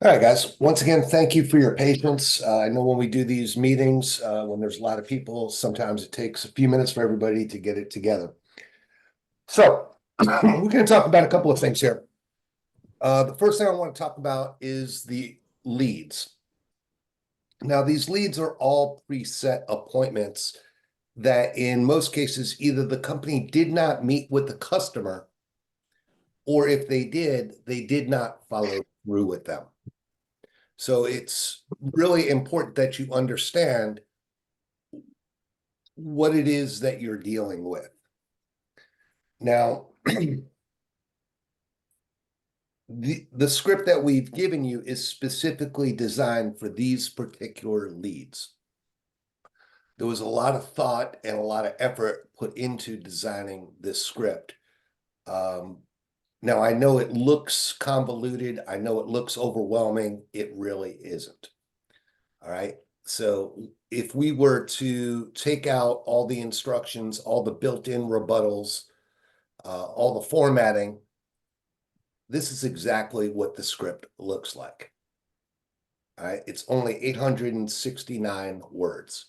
All right, guys. Once again, thank you for your patience. I know when we do these meetings, when there's a lot of people, sometimes it takes a few minutes for everybody to get it together. So we're going to talk about a couple of things here. The first thing I want to talk about is the leads. Now, these leads are all preset appointments that in most cases, either the company did not meet with the customer, or if they did not follow through with them. So it's really important that you understand what it is that you're dealing with. Now, the script that we've given you is specifically designed for these particular leads. There was a lot of thought and a lot of effort put into designing this script. Now, I know it looks convoluted. I know it looks overwhelming. It really isn't. All right. So if we were to take out all the instructions, all the built-in rebuttals, all the formatting, this is exactly what the script looks like. All right. It's only 869 words.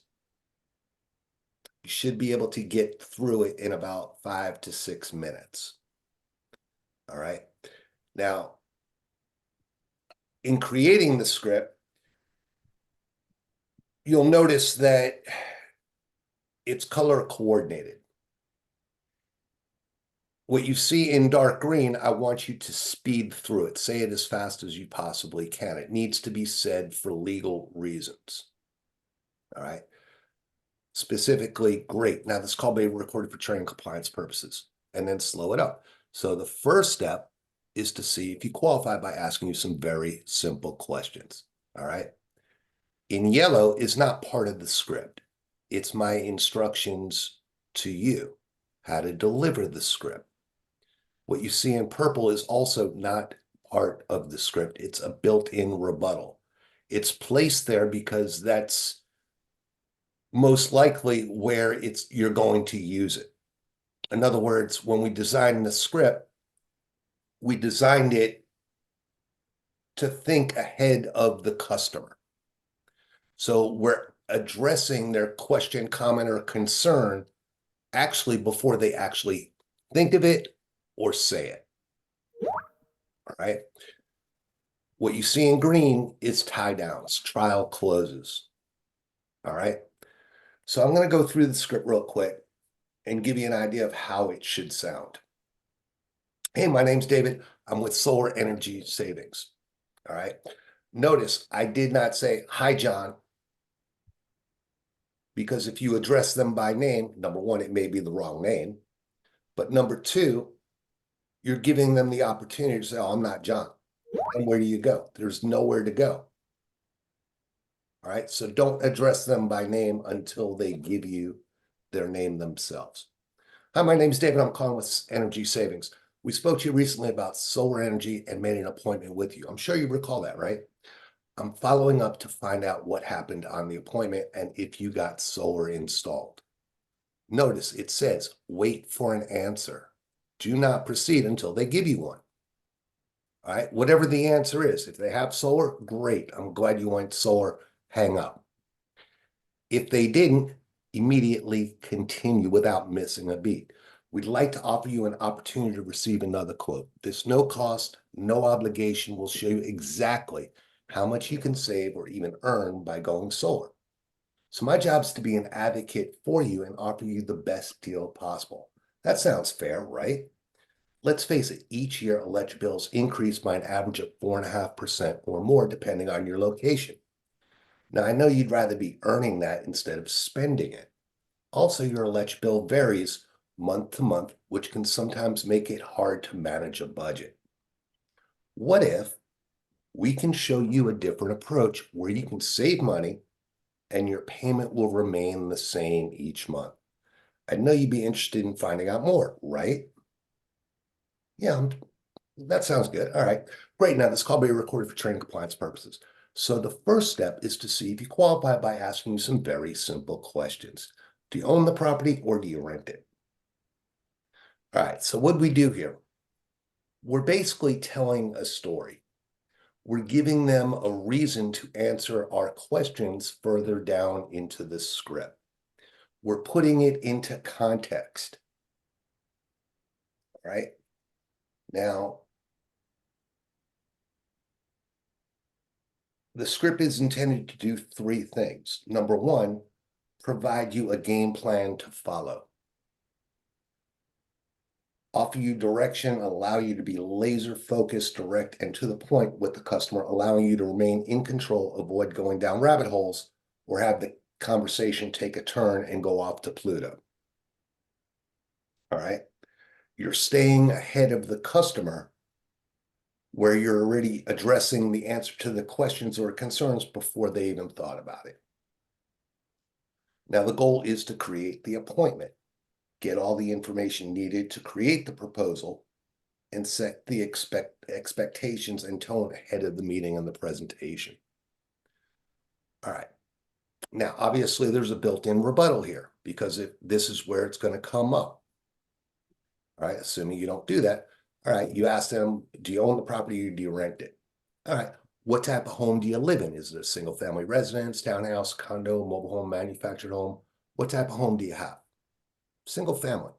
You should be able to get through it in about 5 to 6 minutes. All right. Now, in creating the script, you'll notice that it's color coordinated. What you see in dark green, I want you to speed through it. Say it as fast as you possibly can. It needs to be said for legal reasons. All right. Specifically, great. Now this call may be recorded for training compliance purposes, and then slow it up. So the first step is to see if you qualify by asking you some very simple questions. All right. In yellow is not part of the script. It's my instructions to you, how to deliver the script. What you see in purple is also not part of the script. It's a built-in rebuttal. It's placed there because that's most likely where you're going to use it. In other words, when we designed the script, we designed it to think ahead of the customer. So we're addressing their question, comment, or concern actually before they actually think of it or say it. All right. What you see in green is tie downs, trial closes. All right. So I'm going to go through the script real quick and give you an idea of how it should sound. Hey, my name's David. I'm with Solar Energy Savings. All right. Notice I did not say, hi, John, because if you address them by name, number one, it may be the wrong name. But number two, you're giving them the opportunity to say, oh, I'm not John. And where do you go? There's nowhere to go. All right. So don't address them by name until they give you their name themselves. Hi, my name is David. I'm calling with Energy Savings. We spoke to you recently about solar energy and made an appointment with you. I'm sure you recall that, right? I'm following up to find out what happened on the appointment and if you got solar installed. Notice it says, wait for an answer. Do not proceed until they give you one. All right, whatever the answer is. If they have solar, great. I'm glad you went solar. Hang up. If they didn't, immediately continue without missing a beat. We'd like to offer you an opportunity to receive another quote. There's no cost, no obligation. We'll show you exactly how much you can save or even earn by going solar. So my job is to be an advocate for you and offer you the best deal possible. That sounds fair, right? Let's face it, each year electric bills increase by an average of 4.5% or more, depending on your location. Now, I know you'd rather be earning that instead of spending it. Also, your electric bill varies month to month, which can sometimes make it hard to manage a budget. What if we can show you a different approach where you can save money and your payment will remain the same each month? I know you'd be interested in finding out more, right? Yeah, that sounds good. All right, great. Now, this call will be recorded for training compliance purposes. So the first step is to see if you qualify by asking you some very simple questions. Do you own the property or do you rent it? All right, so what do we do here? We're basically telling a story. we're giving them a reason to answer our questions further down into the script. We're putting it into context. Right? Now, the script is intended to do three things. Number one, provide you a game plan to follow. Offer you direction, allow you to be laser focused, direct, and to the point with the customer, allowing you to remain in control, avoid going down rabbit holes, or have the conversation take a turn and go off to Pluto. All right. You're staying ahead of the customer where you're already addressing the answer to the questions or concerns before they even thought about it. Now, the goal is to create the appointment, get all the information needed to create the proposal, and set the expectations and tone ahead of the meeting and the presentation. All right. Now, obviously, there's a built-in rebuttal here because this is where it's going to come up. All right, assuming you don't do that. All right, you ask them, do you own the property or do you rent it? All right, what type of home do you live in? Is it a single family residence, townhouse, condo, mobile home, manufactured home? What type of home do you have? Single family.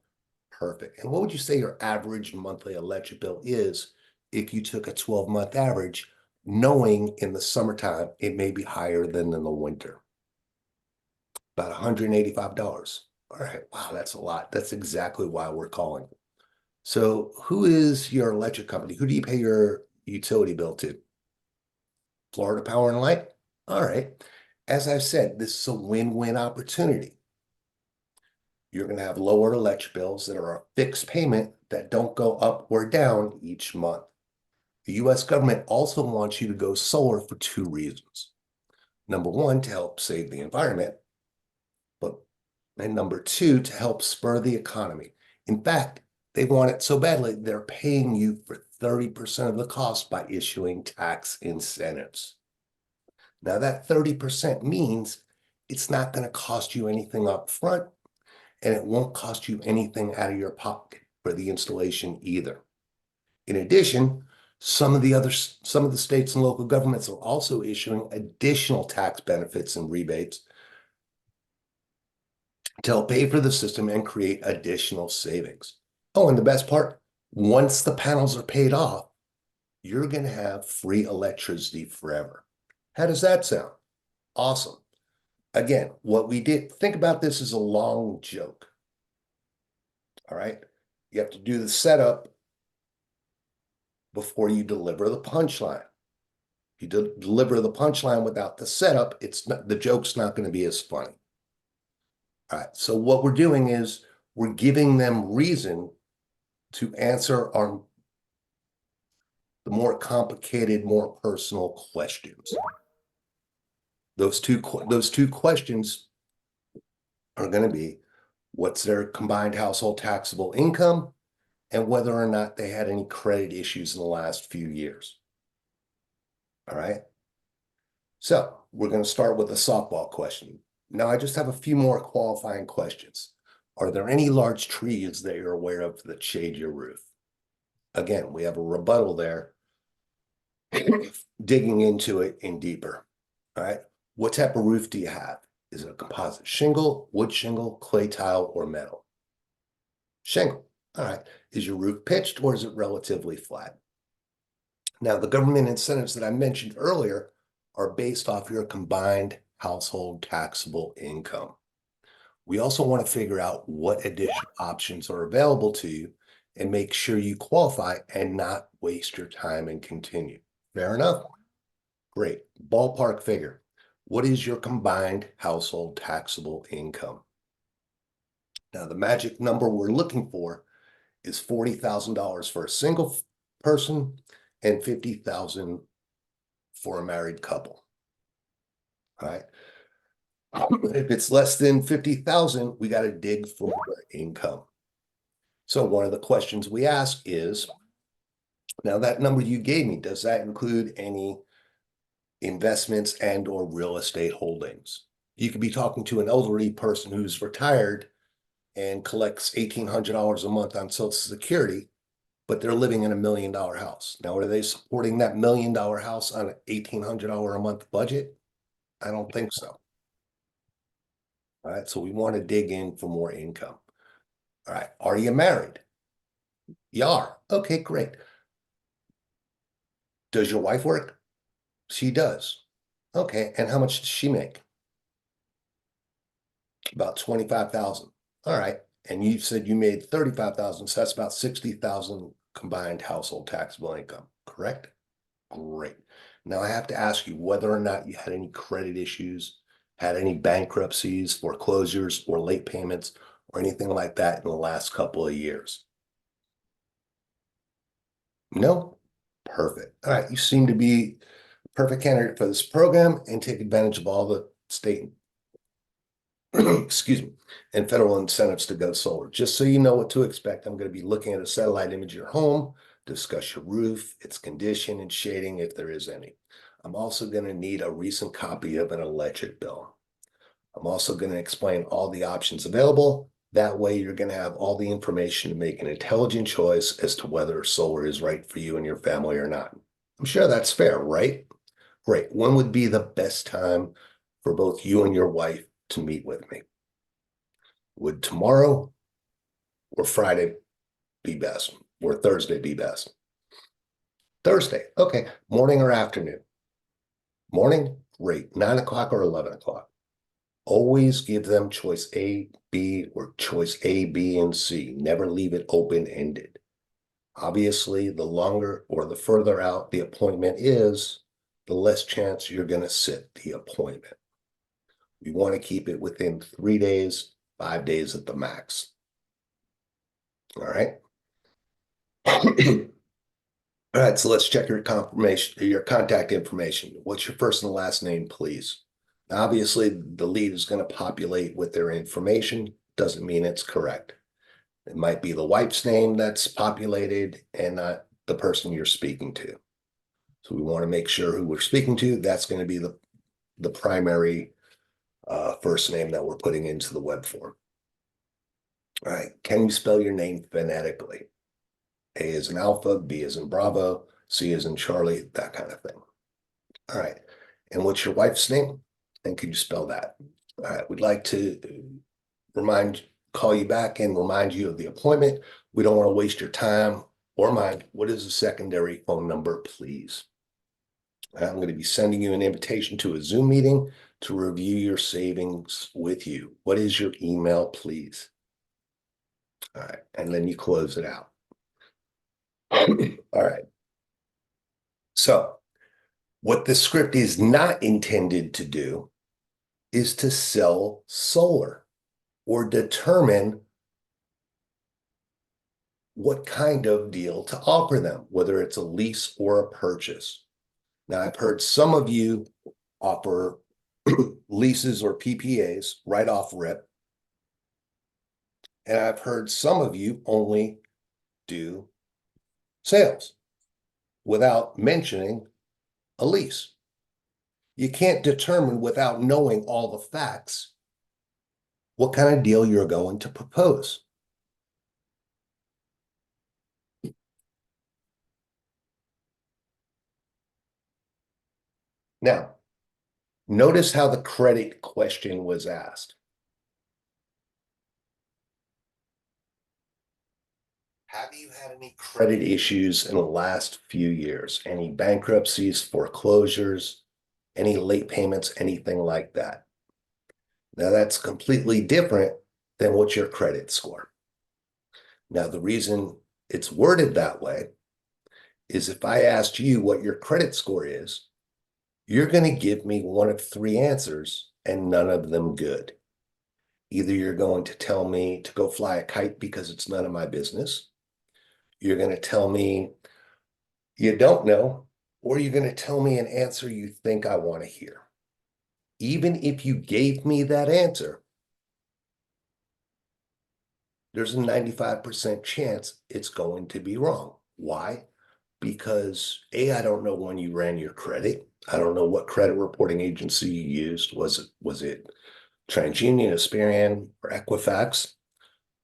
Perfect. And what would you say your average monthly electric bill is if you took a 12-month average, knowing in the summertime it may be higher than in the winter? About $185. All right, wow, that's a lot. That's exactly why we're calling. So who is your electric company? Who do you pay your utility bill to? Florida Power and Light? All right. As I've said, this is a win-win opportunity. You're going to have lower electric bills that are a fixed payment that don't go up or down each month. The US government also wants you to go solar for two reasons. Number one, to help save the environment, and number two, to help spur the economy. In fact, they want it so badly, they're paying you for 30% of the cost by issuing tax incentives. Now, that 30% means it's not going to cost you anything up front, and it won't cost you anything out of your pocket for the installation either. In addition, some of the states and local governments are also issuing additional tax benefits and rebates to help pay for the system and create additional savings. Oh, and the best part, once the panels are paid off, you're going to have free electricity forever. How does that sound? Awesome. Again, what we did, think about this as a long joke. All right. You have to do the setup before you deliver the punchline. If you deliver the punchline without the setup, the joke's not going to be as funny. All right. So what we're doing is we're giving them reason to answer the more complicated, more personal questions. Those two questions are going to be, what's their combined household taxable income and whether or not they had any credit issues in the last few years. All right. So we're going to start with a softball question. Now, I just have a few more qualifying questions. Are there any large trees that you're aware of that shade your roof? Again, we have a rebuttal there, digging into it in deeper. All right. What type of roof do you have? Is it a composite shingle, wood shingle, clay tile, or metal? Shingle. All right. Is your roof pitched or is it relatively flat? Now, the government incentives that I mentioned earlier are based off your combined household taxable income. We also want to figure out what additional options are available to you and make sure you qualify and not waste your time and continue. Fair enough? Great. Ballpark figure. What is your combined household taxable income? Now, the magic number we're looking for is $40,000 for a single person and $50,000 for a married couple. All right. If it's less than 50,000, we got to dig for more income. So one of the questions we ask is, now that number you gave me, does that include any investments and or real estate holdings? You could be talking to an elderly person who's retired and collects $1,800 a month on Social Security, but they're living in $1 million house. Now, are they supporting that $1 million house on an $1,800 a month budget? I don't think so. All right, so we want to dig in for more income. All right, are you married? You are. Okay, great. Does your wife work? She does. Okay, and how much does she make? About 25,000. All right, and you said you made 35,000, so that's about 60,000 combined household taxable income, correct? Great. Now I have to ask you whether or not you had any credit issues, had any bankruptcies, foreclosures, or late payments, or anything like that in the last couple of years. No? Perfect. All right, you seem to be a perfect candidate for this program and take advantage of all the state, excuse me, and federal incentives to go solar. Just so you know what to expect, I'm going to be looking at a satellite image of your home, discuss your roof, its condition, and shading if there is any. I'm also going to need a recent copy of an electric bill. I'm also going to explain all the options available. That way, you're going to have all the information to make an intelligent choice as to whether solar is right for you and your family or not. I'm sure that's fair, right? Great. When would be the best time for both you and your wife to meet with me? Would tomorrow or Friday be best? Or Thursday be best? Thursday. Okay. Morning or afternoon? Morning? Great. 9 o'clock or 11 o'clock? Always give them choice A, B, or choice A, B, and C. Never leave it open-ended. Obviously, the longer or the further out the appointment is, the less chance you're going to sit the appointment. We want to keep it within 3 days, 5 days at the max. All right. All right, so let's check your confirmation, your contact information. What's your first and last name, please? Obviously, the lead is going to populate with their information. Doesn't mean it's correct. It might be the wife's name that's populated and not the person you're speaking to. So we want to make sure who we're speaking to. That's going to be the primary first name that we're putting into the web form. All right, can you spell your name phonetically? A is in alpha, B is in Bravo, C is in Charlie, that kind of thing. All right, and what's your wife's name? And could you spell that? All right, we'd like to call you back and remind you of the appointment. We don't want to waste your time or mine. What is the secondary phone number, please? I'm going to be sending you an invitation to a Zoom meeting to review your savings with you. What is your email, please? All right, and then you close it out. All right. So what the script is not intended to do is to sell solar or determine what kind of deal to offer them, whether it's a lease or a purchase. Now, I've heard some of you offer leases or PPAs right off rip. And I've heard some of you only do sales without mentioning a lease. You can't determine without knowing all the facts what kind of deal you're going to propose. Now, notice how the credit question was asked. Have you had any credit issues in the last few years? Any bankruptcies, foreclosures, any late payments, anything like that? Now, that's completely different than what's your credit score. Now, the reason it's worded that way is if I asked you what your credit score is, you're going to give me one of three answers and none of them good. Either you're going to tell me to go fly a kite because it's none of my business. You're going to tell me you don't know, or you're going to tell me an answer you think I want to hear. Even if you gave me that answer, there's a 95% chance it's going to be wrong. Why? Because A, I don't know when you ran your credit. I don't know what credit reporting agency you used. Was it TransUnion, Experian, or Equifax?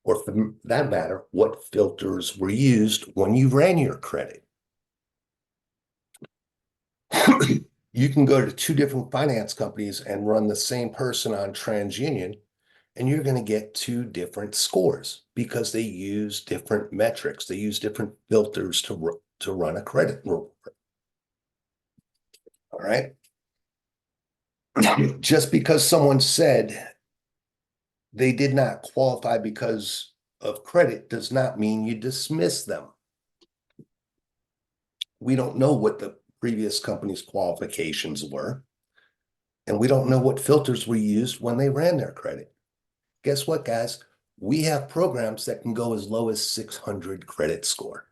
or for that matter, what filters were used when you ran your credit. You can go to two different finance companies and run the same person on TransUnion, and you're going to get two different scores because they use different metrics. They use different filters to run a credit report. All right. Just because someone said they did not qualify because of credit does not mean you dismiss them. We don't know what the previous company's qualifications were, and we don't know what filters were used when they ran their credit. Guess what, guys? We have programs that can go as low as 600 credit score.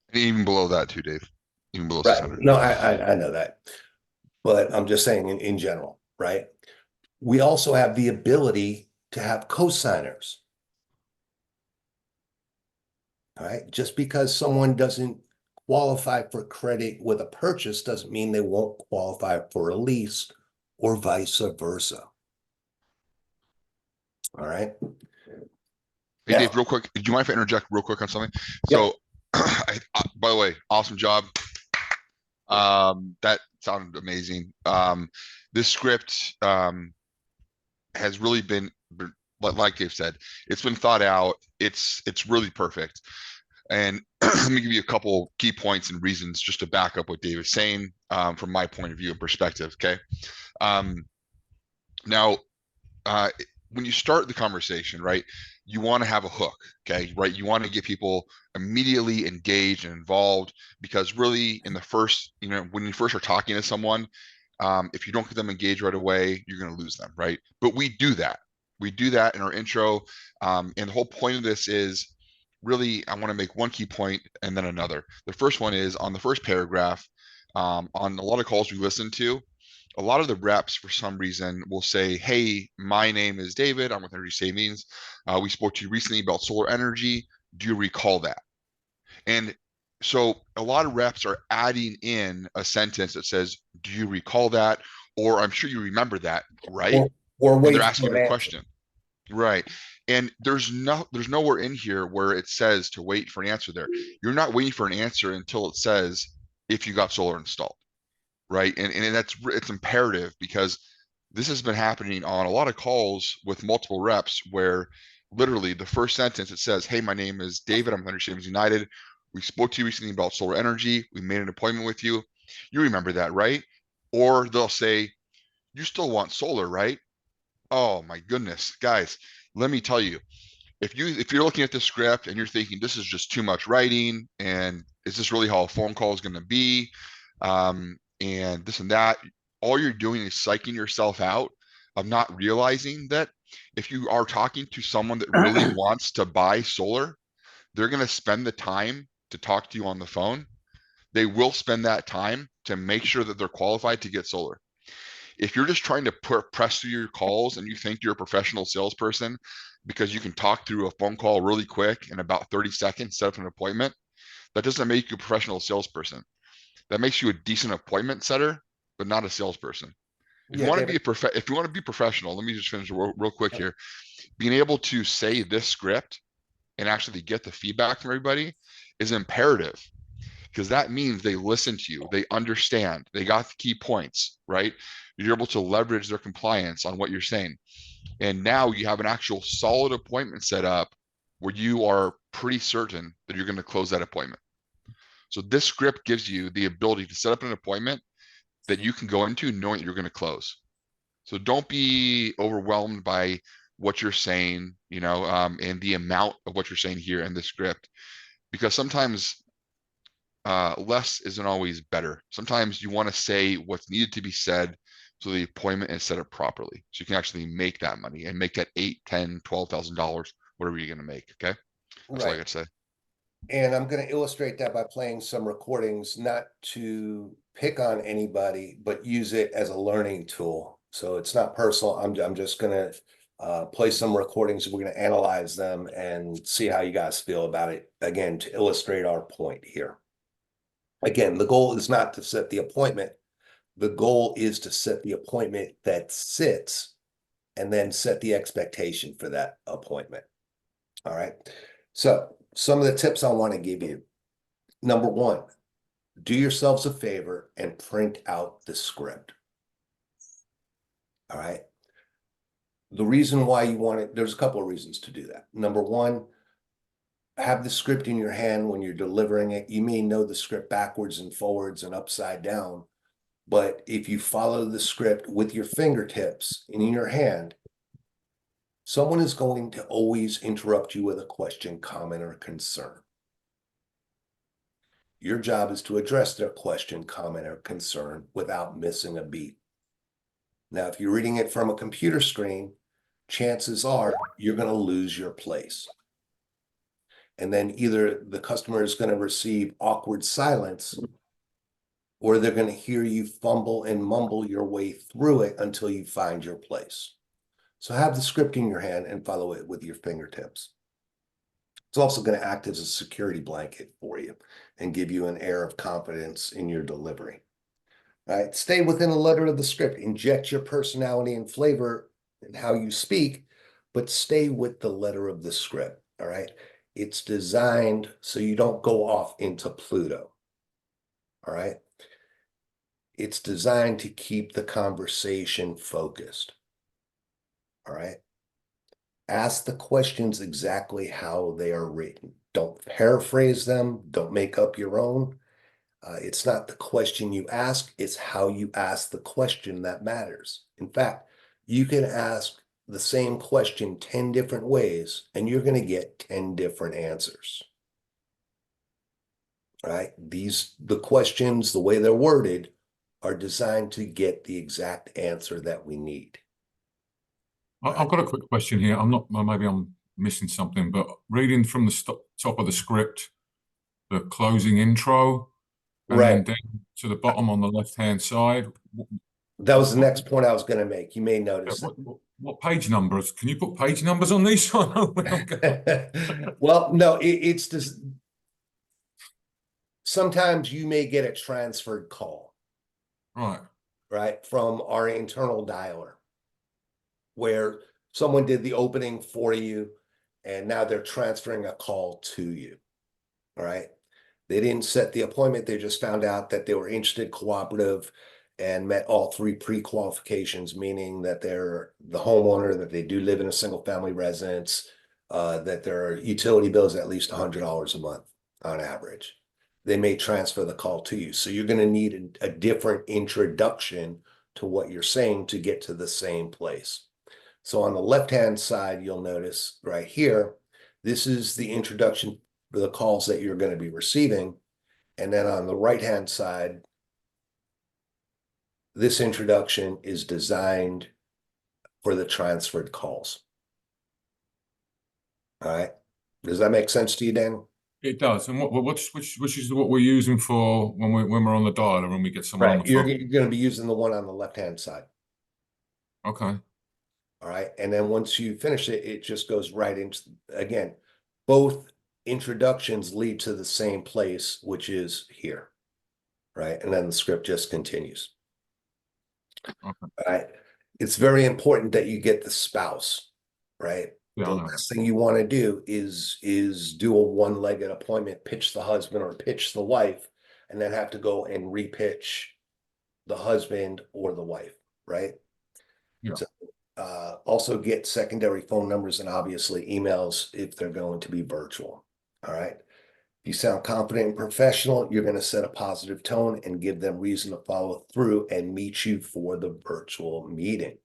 And even below that too, Dave. Even below Right. 600. No, I know that, but I'm just saying in general, right? We also have the ability to have cosigners. All right. Just because someone doesn't qualify for credit with a purchase doesn't mean they won't qualify for a lease or vice versa. All right. Hey, Dave, Now, real quick. Do you mind if I interject real quick on something? yep. So, by the way, awesome job. That sounded amazing. This script has really been, like Dave said, it's been thought out. It's really perfect. And let me give you a couple key points and reasons just to back up what Dave is saying from my point of view and perspective. Okay. Um, now, uh, when you start the conversation, right, you want to have a hook, okay, right? You want to get people immediately engaged and involved because really in the first, when you first are talking to someone, if you don't get them engaged right away, you're going to lose them, right? But we do that. We do that in our intro. And the whole point of this is really, I want to make one key point and then another. The first one is on the first paragraph, on a lot of calls we listen to, a lot of the reps for some reason will say, hey, my name is David, I'm with Energy Savings, we spoke to you recently about solar energy, do you recall that? And so a lot of reps are adding in a sentence that says, do you recall that? Or I'm sure you remember that, right? or or And they're wait asking for a an answer. question, right? And there's nowhere in here where it says to wait for an answer there. You're not waiting for an answer until it says if you got solar installed, right? And it's imperative because this has been happening on a lot of calls with multiple reps where literally the first sentence it says, hey, my name is David, I'm with Energy Savings United, we spoke to you recently about solar energy, we made an appointment with you, you remember that, right? Or they'll say, you still want solar, right? Oh my goodness, guys, let me tell you, if you're looking at the script and you're thinking this is just too much writing and is this really how a phone call is going to be, and this and that, all you're doing is psyching yourself out of not realizing that if you are talking to someone that really wants to buy solar, they're going to spend the time to talk to you on the phone. They will spend that time to make sure that they're qualified to get solar. If you're just trying to press through your calls and you think you're a professional salesperson because you can talk through a phone call really quick in about 30 seconds, set up an appointment, that doesn't make you a professional salesperson. That makes you a decent appointment setter, but not a salesperson. If you Yeah, want to be David. if you want to be professional, let me just finish real quick here. Being able to say this script and actually get the feedback from everybody is imperative because that means they listen to you, they understand, they got the key points, right? You're able to leverage their compliance on what you're saying. And now you have an actual solid appointment set up where you are pretty certain that you're going to close that appointment. So this script gives you the ability to set up an appointment that you can go into knowing that you're going to close. So don't be overwhelmed by what you're saying, and the amount of what you're saying here in the script, because sometimes less isn't always better. Sometimes you want to say what's needed to be said so the appointment is set up properly. So you can actually make that money and make that $8, 10, $12,000, whatever you're going to make. Okay. That's all I Right. got to say. And I'm going to illustrate that by playing some recordings, not to pick on anybody, but use it as a learning tool. So it's not personal. I'm just going to play some recordings. We're going to analyze them and see how you guys feel about it. Again, to illustrate our point here. Again, the goal is not to set the appointment. The goal is to set the appointment that sits and then set the expectation for that appointment. All right. So some of the tips I want to give you. Number one, do yourselves a favor and print out the script. All right. The reason why you want it, there's a couple of reasons to do that. Number one, have the script in your hand when you're delivering it. You may know the script backwards and forwards and upside down, but if you follow the script with your fingertips and in your hand, someone is going to always interrupt you with a question, comment, or concern. Your job is to address their question, comment, or concern without missing a beat. Now, if you're reading it from a computer screen, chances are you're going to lose your place. And then either the customer is going to receive awkward silence, or they're going to hear you fumble and mumble your way through it until you find your place. So have the script in your hand and follow it with your fingertips. It's also going to act as a security blanket for you and give you an air of confidence in your delivery. All right, stay within the letter of the script. Inject your personality and flavor in how you speak, but stay with the letter of the script. All right, it's designed so you don't go off into Pluto. All right, it's designed to keep the conversation focused. All right. Ask the questions exactly how they are written. Don't paraphrase them. Don't make up your own. It's not the question you ask, it's how you ask the question that matters. In fact, you can ask the same question 10 different ways and you're going to get 10 different answers. All right. The questions, the way they're worded, are designed to get the exact answer that we need. I've got a quick question here. I'm not, maybe I'm missing something, but reading from the top of the script, the closing intro, and Right. then down to the bottom on the left-hand side. That was the next point I was going to make. You may notice. What page numbers? Can you put page numbers on these? So I know where I'm going. Well, no, it's just sometimes you may get a transferred call, Right. from our internal dialer where someone did the opening for you and now they're transferring a call to you. All right. They didn't set the appointment. They just found out that they were interested, cooperative, and met all three pre-qualifications, meaning that they're the homeowner, that they do live in a single family residence, that their utility bill is at least $100 a month on average. They may transfer the call to you. So you're going to need a different introduction to what you're saying to get to the same place. So on the left-hand side, you'll notice right here, this is the introduction for the calls that you're going to be receiving. And then on the right-hand side, this introduction is designed for the transferred calls. All right. Does that make sense to you, Dan? It does. And which is what we're using for when we're on the dialer when we get someone on the phone? You're going to be using the one on the left-hand side. Okay. All right. And then once you finish it, it just goes right into, again, both introductions lead to the same place, which is here. Right. And then the script just continues. Okay. All right. It's very important that you get the spouse, right? Yeah, the last thing you want to do is do a one-legged appointment, pitch the husband or pitch the wife, and then have to go and repitch the husband or the wife, right? Yeah. So, also get secondary phone numbers and obviously emails if they're going to be virtual. All right. If you sound confident and professional, you're going to set a positive tone and give them reason to follow through and meet you for the virtual meeting.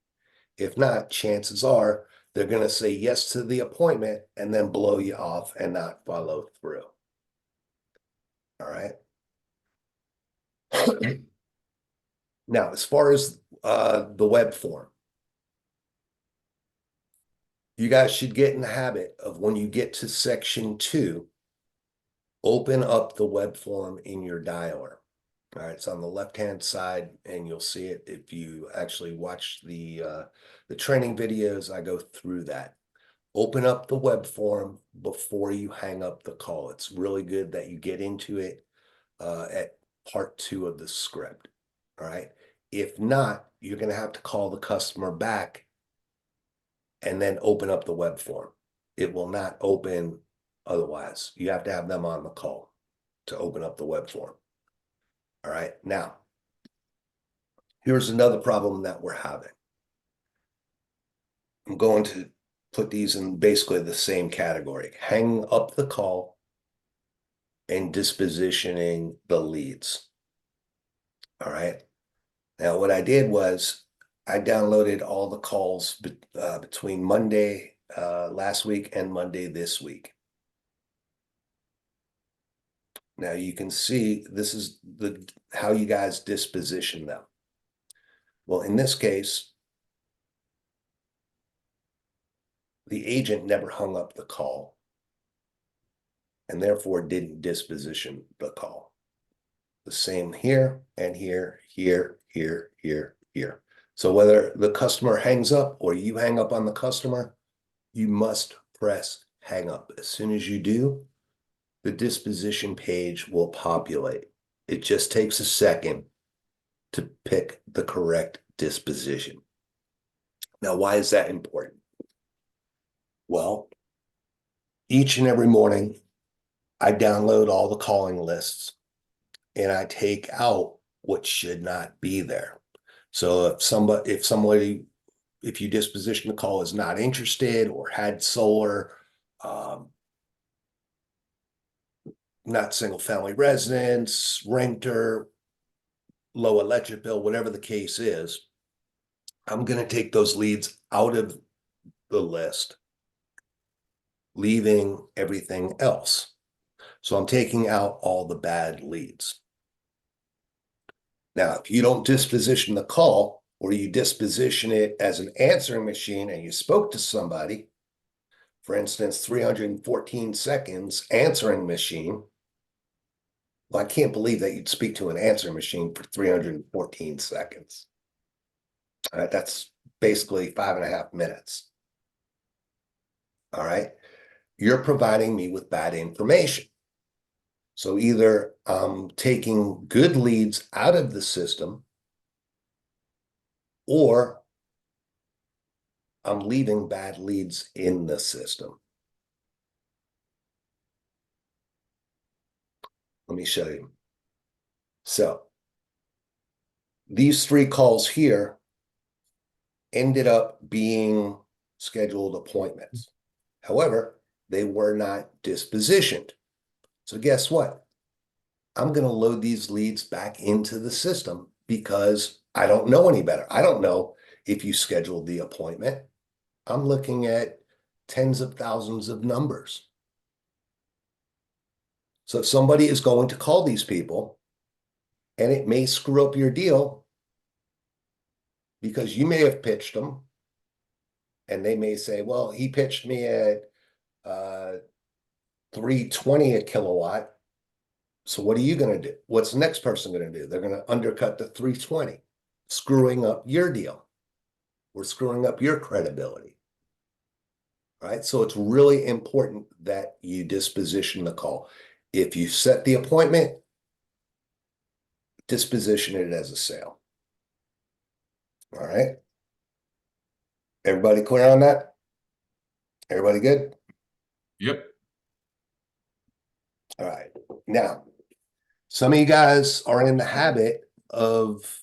If not, chances are they're going to say yes to the appointment and then blow you off and not follow through. All right. Now, as far as the web form, you guys should get in the habit of when you get to section 2, open up the web form in your dialer. All right, it's on the left-hand side, and you'll see it if you actually watch the training videos. I go through that. Open up the web form before you hang up the call. It's really good that you get into it at part 2 of the script. All right. If not, you're going to have to call the customer back and then open up the web form. It will not open otherwise. You have to have them on the call to open up the web form. All right, now, here's another problem that we're having. I'm going to put these in basically the same category. Hang up the call and dispositioning the leads. All right. Now, what I did was I downloaded all the calls between Monday last week and Monday this week. Now you can see this is how you guys disposition them. Well, in this case, the agent never hung up the call and therefore didn't disposition the call. The same here and here, here, here, here, here. So whether the customer hangs up or you hang up on the customer, you must press hang up. As soon as you do, the disposition page will populate. It just takes a second to pick the correct disposition. Now, why is that important? Well, each and every morning, I download all the calling lists and I take out what should not be there. So if you disposition the call is not interested or had solar, not single family residence, renter, low electric bill, whatever the case is, I'm going to take those leads out of the list, leaving everything else. So I'm taking out all the bad leads. Now, if you don't disposition the call or you disposition it as an answering machine and you spoke to somebody, for instance, 314 seconds answering machine, well, I can't believe that you'd speak to an answering machine for 314 seconds. That's basically 5.5 minutes. All right. You're providing me with bad information. So either I'm taking good leads out of the system or I'm leaving bad leads in the system. Let me show you. So these 3 calls here ended up being scheduled appointments. However, they were not dispositioned. So guess what? I'm going to load these leads back into the system because I don't know any better. I don't know if you scheduled the appointment. I'm looking at tens of thousands of numbers. So somebody is going to call these people and it may screw up your deal because you may have pitched them and they may say, well, he pitched me at 320 a kilowatt. So what are you going to do? What's the next person going to do? They're going to undercut the 320, screwing up your deal. We're screwing up your credibility. Right? So it's really important that you disposition the call. If you set the appointment, disposition it as a sale. All right. Everybody clear on that? Everybody good? Yep. All right. Now, some of you guys are in the habit of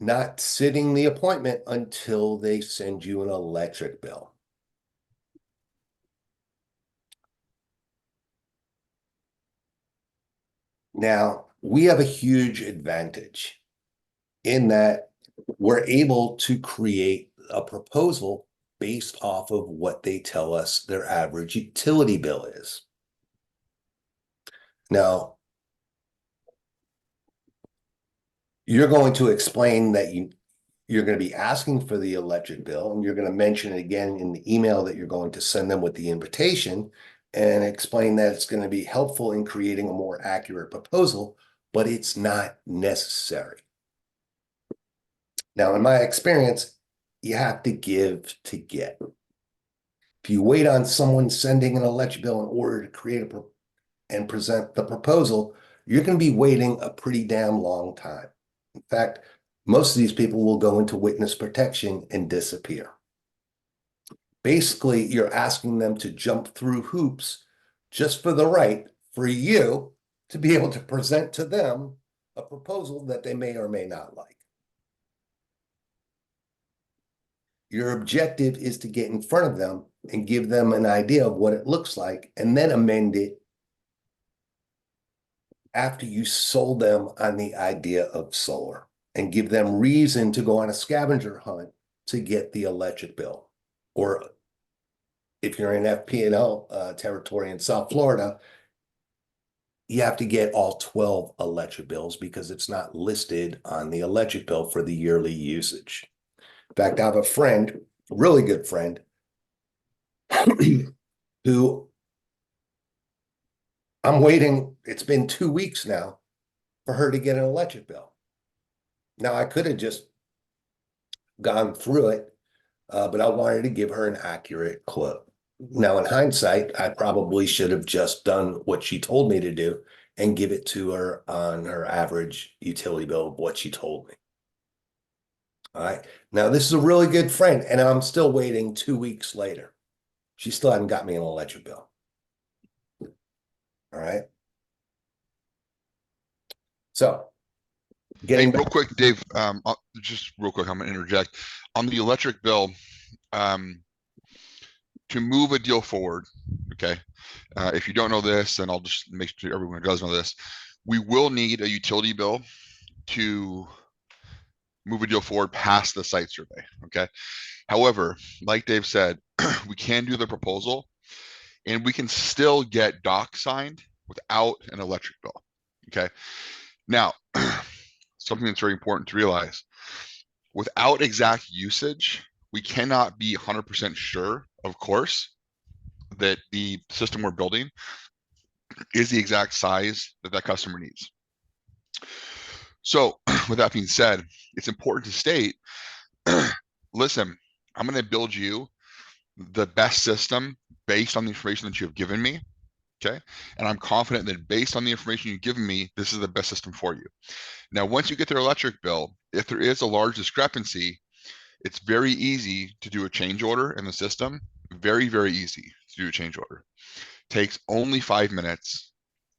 not sitting the appointment until they send you an electric bill. Now, we have a huge advantage in that we're able to create a proposal based off of what they tell us their average utility bill is. Now, you're going to explain that you're going to be asking for the electric bill, and you're going to mention it again in the email that you're going to send them with the invitation, and explain that it's going to be helpful in creating a more accurate proposal, but it's not necessary. Now, in my experience, you have to give to get. If you wait on someone sending an electric bill in order to create and present the proposal, you're going to be waiting a pretty damn long time. In fact, most of these people will go into witness protection and disappear. Basically, you're asking them to jump through hoops just for the right for you to be able to present to them a proposal that they may or may not like. Your objective is to get in front of them and give them an idea of what it looks like and then amend it after you sold them on the idea of solar and give them reason to go on a scavenger hunt to get the electric bill. Or if you're in FP&L territory in South Florida, you have to get all 12 electric bills because it's not listed on the electric bill for the yearly usage. In fact, I have a friend, a really good friend, who I'm waiting, it's been 2 weeks now for her to get an electric bill. Now, I could have just gone through it, but I wanted to give her an accurate quote. Now, in hindsight, I probably should have just done what she told me to do and give it to her on her average utility bill of what she told me. All right. Now, this is a really good friend, and I'm still waiting 2 weeks later. She still hasn't got me an electric bill. All right. So, Hey, getting real back, quick, Dave, just real quick, I'm gonna interject. On the electric bill, to move a deal forward, okay? If you don't know this, then I'll just make sure everyone does know this. We will need a utility bill to move a deal forward past the site survey, okay? However, like Dave said, we can do the proposal and we can still get doc signed without an electric bill, okay? Now, something that's very important to realize, without exact usage, we cannot be 100% sure, of course, that the system we're building is the exact size that that customer needs. So with that being said, it's important to state, listen, I'm going to build you the best system based on the information that you have given me. Okay. And I'm confident that based on the information you've given me, this is the best system for you. Now, once you get their electric bill, if there is a large discrepancy, it's very easy to do a change order in the system. Very, very easy to do a change order. Takes only 5 minutes.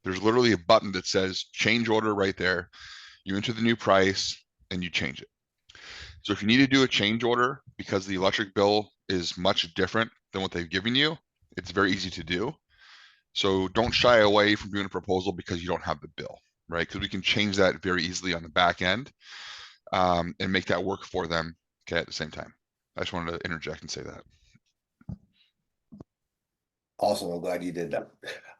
There's literally a button that says change order right there. You enter the new price and you change it. So if you need to do a change order because the electric bill is much different than what they've given you, it's very easy to do. So don't shy away from doing a proposal because you don't have the bill, right? Because we can change that very easily on the back end and make that work for them, okay, at the same time. I just wanted to interject and say that. awesome. I'm glad you did that.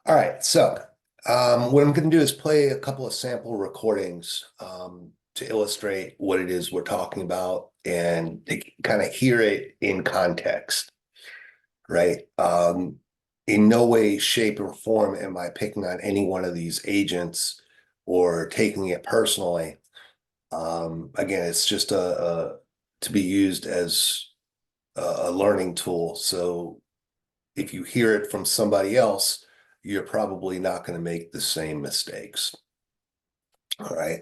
All right. So, what I'm going to do is play a couple of sample recordings to illustrate what it is we're talking about and to kind of hear it in context, right? In no way, shape, or form am I picking on any one of these agents or taking it personally. Again, it's just to be used as a learning tool. So if you hear it from somebody else, you're probably not going to make the same mistakes. All right.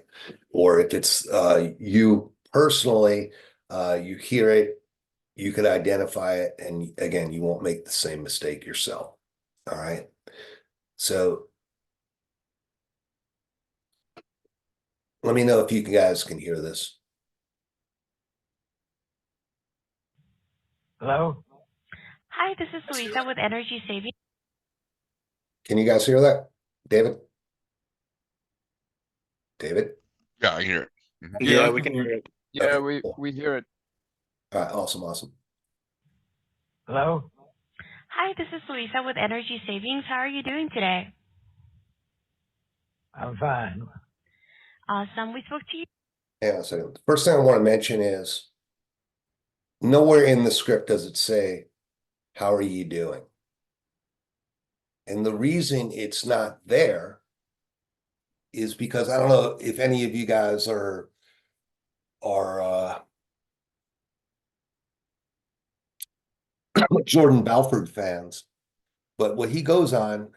Or if it's you personally, you hear it, you could identify it, and again, you won't make the same mistake yourself. All right. So let me know if you guys can hear this. Hello? Hi, this is Luisa with Energy Saving. Can you guys hear that? David? David? Yeah, I hear it. Mhm. Yeah, I we can can hear it. Yeah, Okay, cool. we hear it. All right, awesome. Hello? Hi, this is Luisa with Energy Savings. How are you doing today? I'm fine. Awesome. We spoke to you. Hang on a second. The first thing I want to mention is nowhere in the script does it say, how are you doing? And the reason it's not there is because I don't know if any of you guys are Jordan Belfort fans, but what he goes on,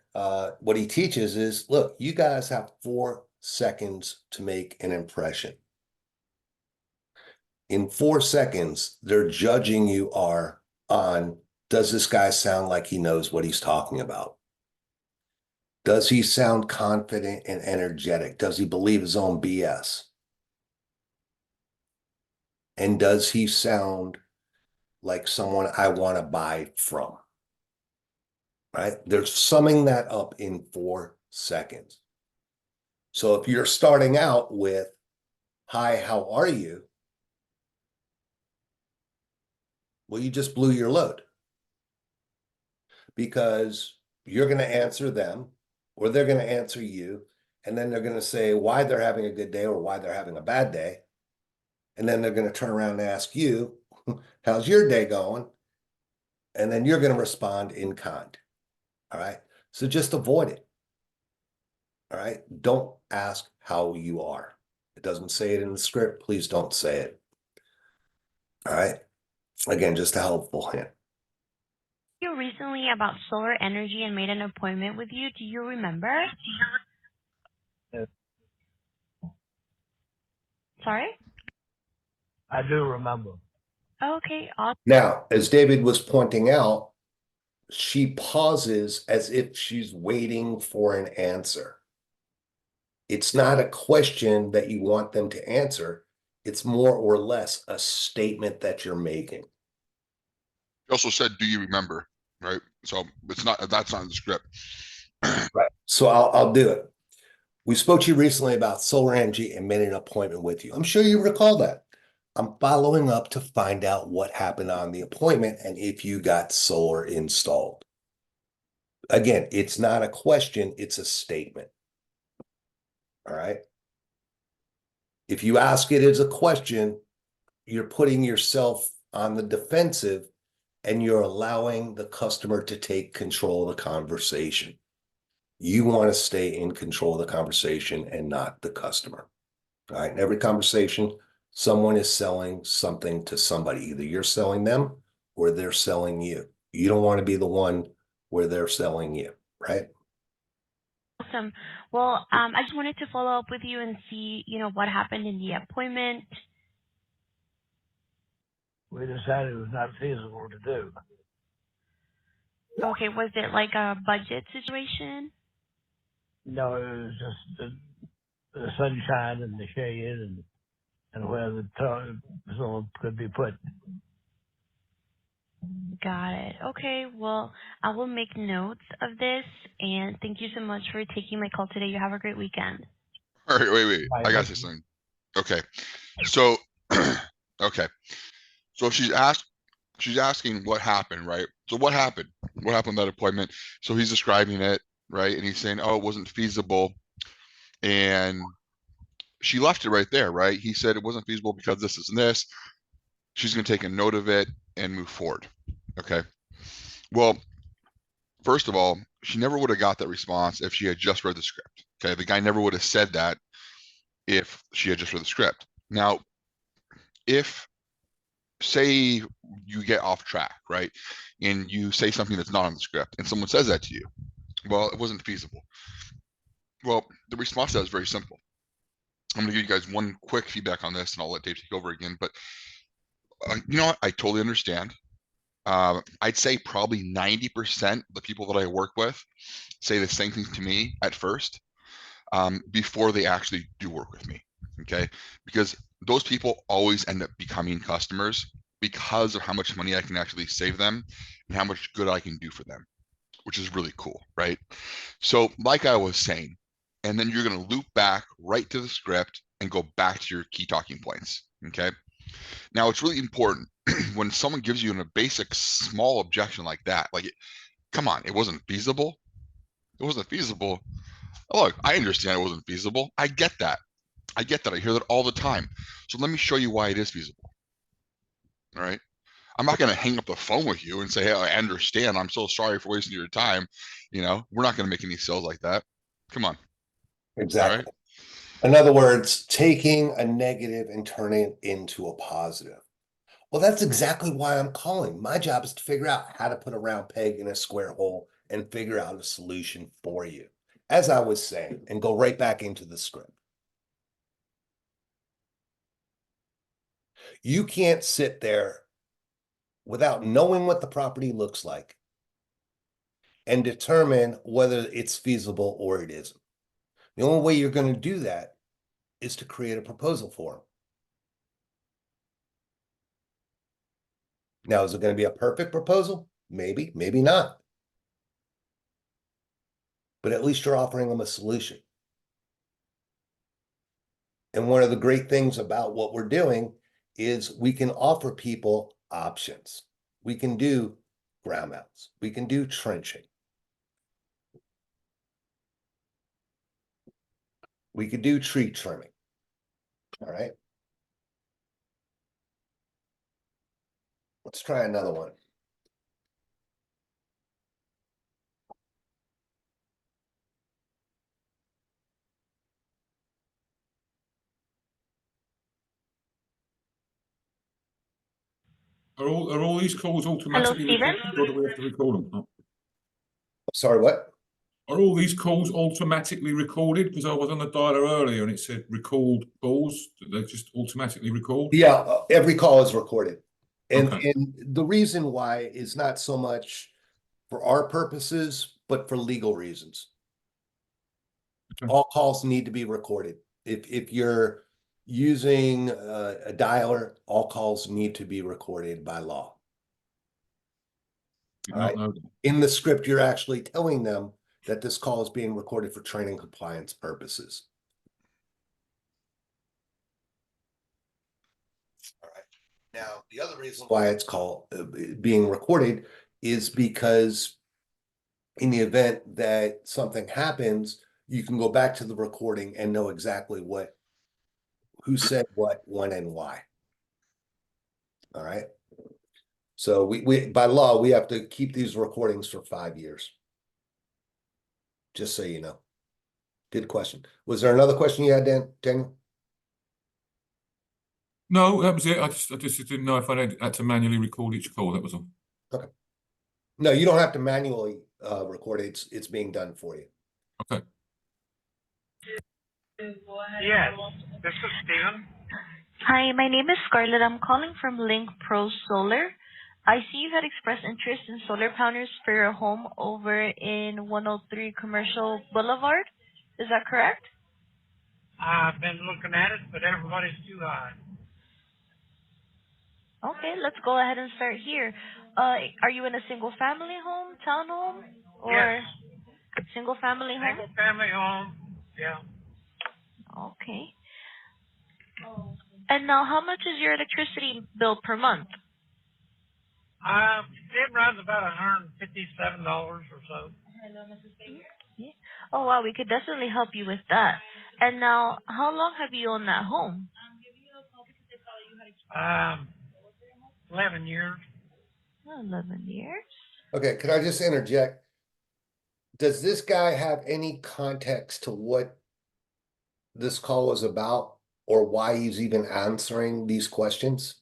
what he teaches is, look, you guys have 4 seconds to make an impression. In 4 seconds, they're judging you are on Does this guy sound like he knows what he's talking about? Does he sound confident and energetic? Does he believe his own BS? And does he sound like someone I want to buy from? Right? They're summing that up in 4 seconds. So if you're starting out with, hi, how are you? Well, you just blew your load. Because you're going to answer them or they're going to answer you. And then they're going to say why they're having a good day or why they're having a bad day. And then they're going to turn around and ask you, how's your day going? And then you're going to respond in kind. All right. So just avoid it. All right. Don't ask how you are. It doesn't say it in the script. Please don't say it. All right. Again, just a helpful hint. You recently about solar energy and made an appointment with you. Do you remember? Sorry? I do remember. Okay, awesome. Now, as David was pointing out, she pauses as if she's waiting for an answer. It's not a question that you want them to answer. It's more or less a statement that you're making. He also said, do you remember? Right? So it's not, that's not in the script. Right. So I'll do it. We spoke to you recently about solar energy and made an appointment with you. I'm sure you recall that. I'm following up to find out what happened on the appointment and if you got solar installed. Again, it's not a question, it's a statement. All right. If you ask it as a question, you're putting yourself on the defensive and you're allowing the customer to take control of the conversation. You want to stay in control of the conversation and not the customer. All right. In every conversation, someone is selling something to somebody. Either you're selling them or they're selling you. You don't want to be the one where they're selling you, right? Awesome. Well, I just wanted to follow up with you and see, what happened in the appointment. We decided it was not feasible to do. Okay, was it like a budget situation? No, it was just the sunshine and the shade and where the solar could be put. Got it. Okay, well, I will make notes of this, and thank you so much for taking my call today. You have a great weekend. All right, wait. Right, I got thank this you. thing. Okay. So, okay. So she's asking what happened, right? So what happened? What happened at that appointment? So he's describing it, right? And he's saying, oh, it wasn't feasible. And she left it right there, right? He said it wasn't feasible because this and this. She's going to take a note of it and move forward. Okay. Well, first of all, she never would have got that response if she had just read the script. Okay. The guy never would have said that if she had just read the script. Now, if say you get off track, right? And you say something that's not on the script and someone says that to you, well, it wasn't feasible. Well, the response to that is very simple. I'm going to give you guys one quick feedback on this and I'll let Dave take over again. But you know what? I totally understand. I'd say probably 90% of the people that I work with say the same thing to me at first before they actually do work with me. Okay. Because those people always end up becoming customers because of how much money I can actually save them and how much good I can do for them, which is really cool. Right. So like I was saying, and then you're going to loop back right to the script and go back to your key talking points. Okay. Now it's really important when someone gives you a basic small objection like that, like, come on, it wasn't feasible. It wasn't feasible. Look, I understand it wasn't feasible. I get that. I hear that all the time. So let me show you why it is feasible. All right. I'm not going to hang up the phone with you and say, hey, I understand. I'm so sorry for wasting your time. We're not going to make any sales like that. Come on. Exactly. All right. In other words, taking a negative and turning it into a positive. Well, that's exactly why I'm calling. My job is to figure out how to put a round peg in a square hole and figure out a solution for you, as I was saying, and go right back into the script. You can't sit there without knowing what the property looks like and determine whether it's feasible or it isn't. The only way you're going to do that is to create a proposal form. Now, is it going to be a perfect proposal? Maybe, maybe not. But at least you're offering them a solution. And one of the great things about what we're doing is we can offer people options. We can do ground mounts. We can do trenching. We could do tree trimming. All right. Let's try another one. Are all these calls automatically Stephen? recorded, or do we have to record them? Oh. Sorry, what? Are all these calls automatically recorded? Because I was on the dialer earlier and it said record calls. They just automatically record? Yeah, every call is recorded. And, Okay. and the reason why is not so much for our purposes, but for legal reasons. Okay. All calls need to be recorded. If you're using a dialer, all calls need to be recorded by law. Did All not right. know that. In the script, you're actually telling them that this call is being recorded for training compliance purposes. All right. Now, the other reason why it's called being recorded is because in the event that something happens, you can go back to the recording and know exactly who said what, when, and why. All right. So we by law, we have to keep these recordings for 5 years. Just so you know. Good question. Was there another question you had, Daniel? No, that was it. I just didn't know if I had to manually record each call. That was all. No, you don't have to manually record it. It's being done for you. Okay. Yes, this is Stephen. Hi, my name is Scarlett. I'm calling from Link Pro Solar. I see you had expressed interest in solar panels for your home over in 103 Commercial Boulevard. Is that correct? I've been looking at it, but everybody's too high. Okay, let's go ahead and start here. Are you in a single family home, townhome, or Yes. single family home? Single family home, yeah. Okay. And now, how much is your electricity bill per month? It runs about $157 or so. Yeah. Oh wow, we could definitely help you with that. And now, how long have you owned that home? 11 years. 11 years. Okay, could I just interject? Does this guy have any context to what this call is about or why he's even answering these questions?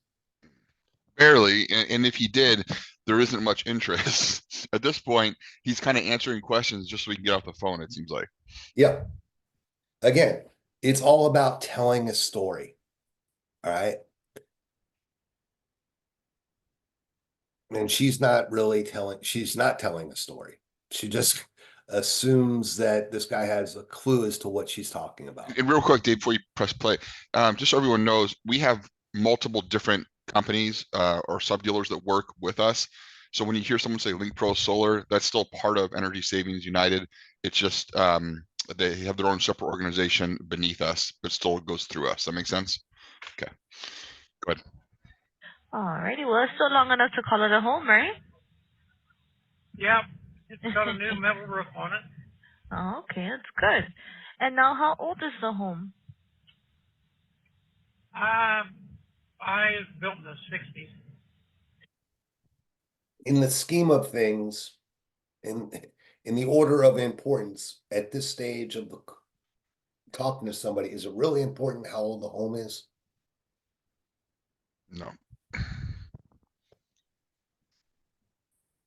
Barely, and if he did, there isn't much interest. At this point, he's kind of answering questions just so we can get off the phone, it seems like. Yeah. Again, it's all about telling a story. All right. And she's not telling a story. She just assumes that this guy has a clue as to what she's talking about. And real quick, Dave, before you press play, just so everyone knows, we have multiple different companies or sub dealers that work with us. So when you hear someone say Link Pro Solar, that's still part of Energy Savings United. It's just they have their own separate organization beneath us, but still goes through us. That makes sense? Okay, go ahead. Alrighty, well, it's still long enough to call it a home, right? Yep, it's got a new metal roof on it. Oh, okay, that's good. And now, how old is the home? I was built in the 60s. In the scheme of things, in the order of importance at this stage of talking to somebody, is it really important how old the home is? No.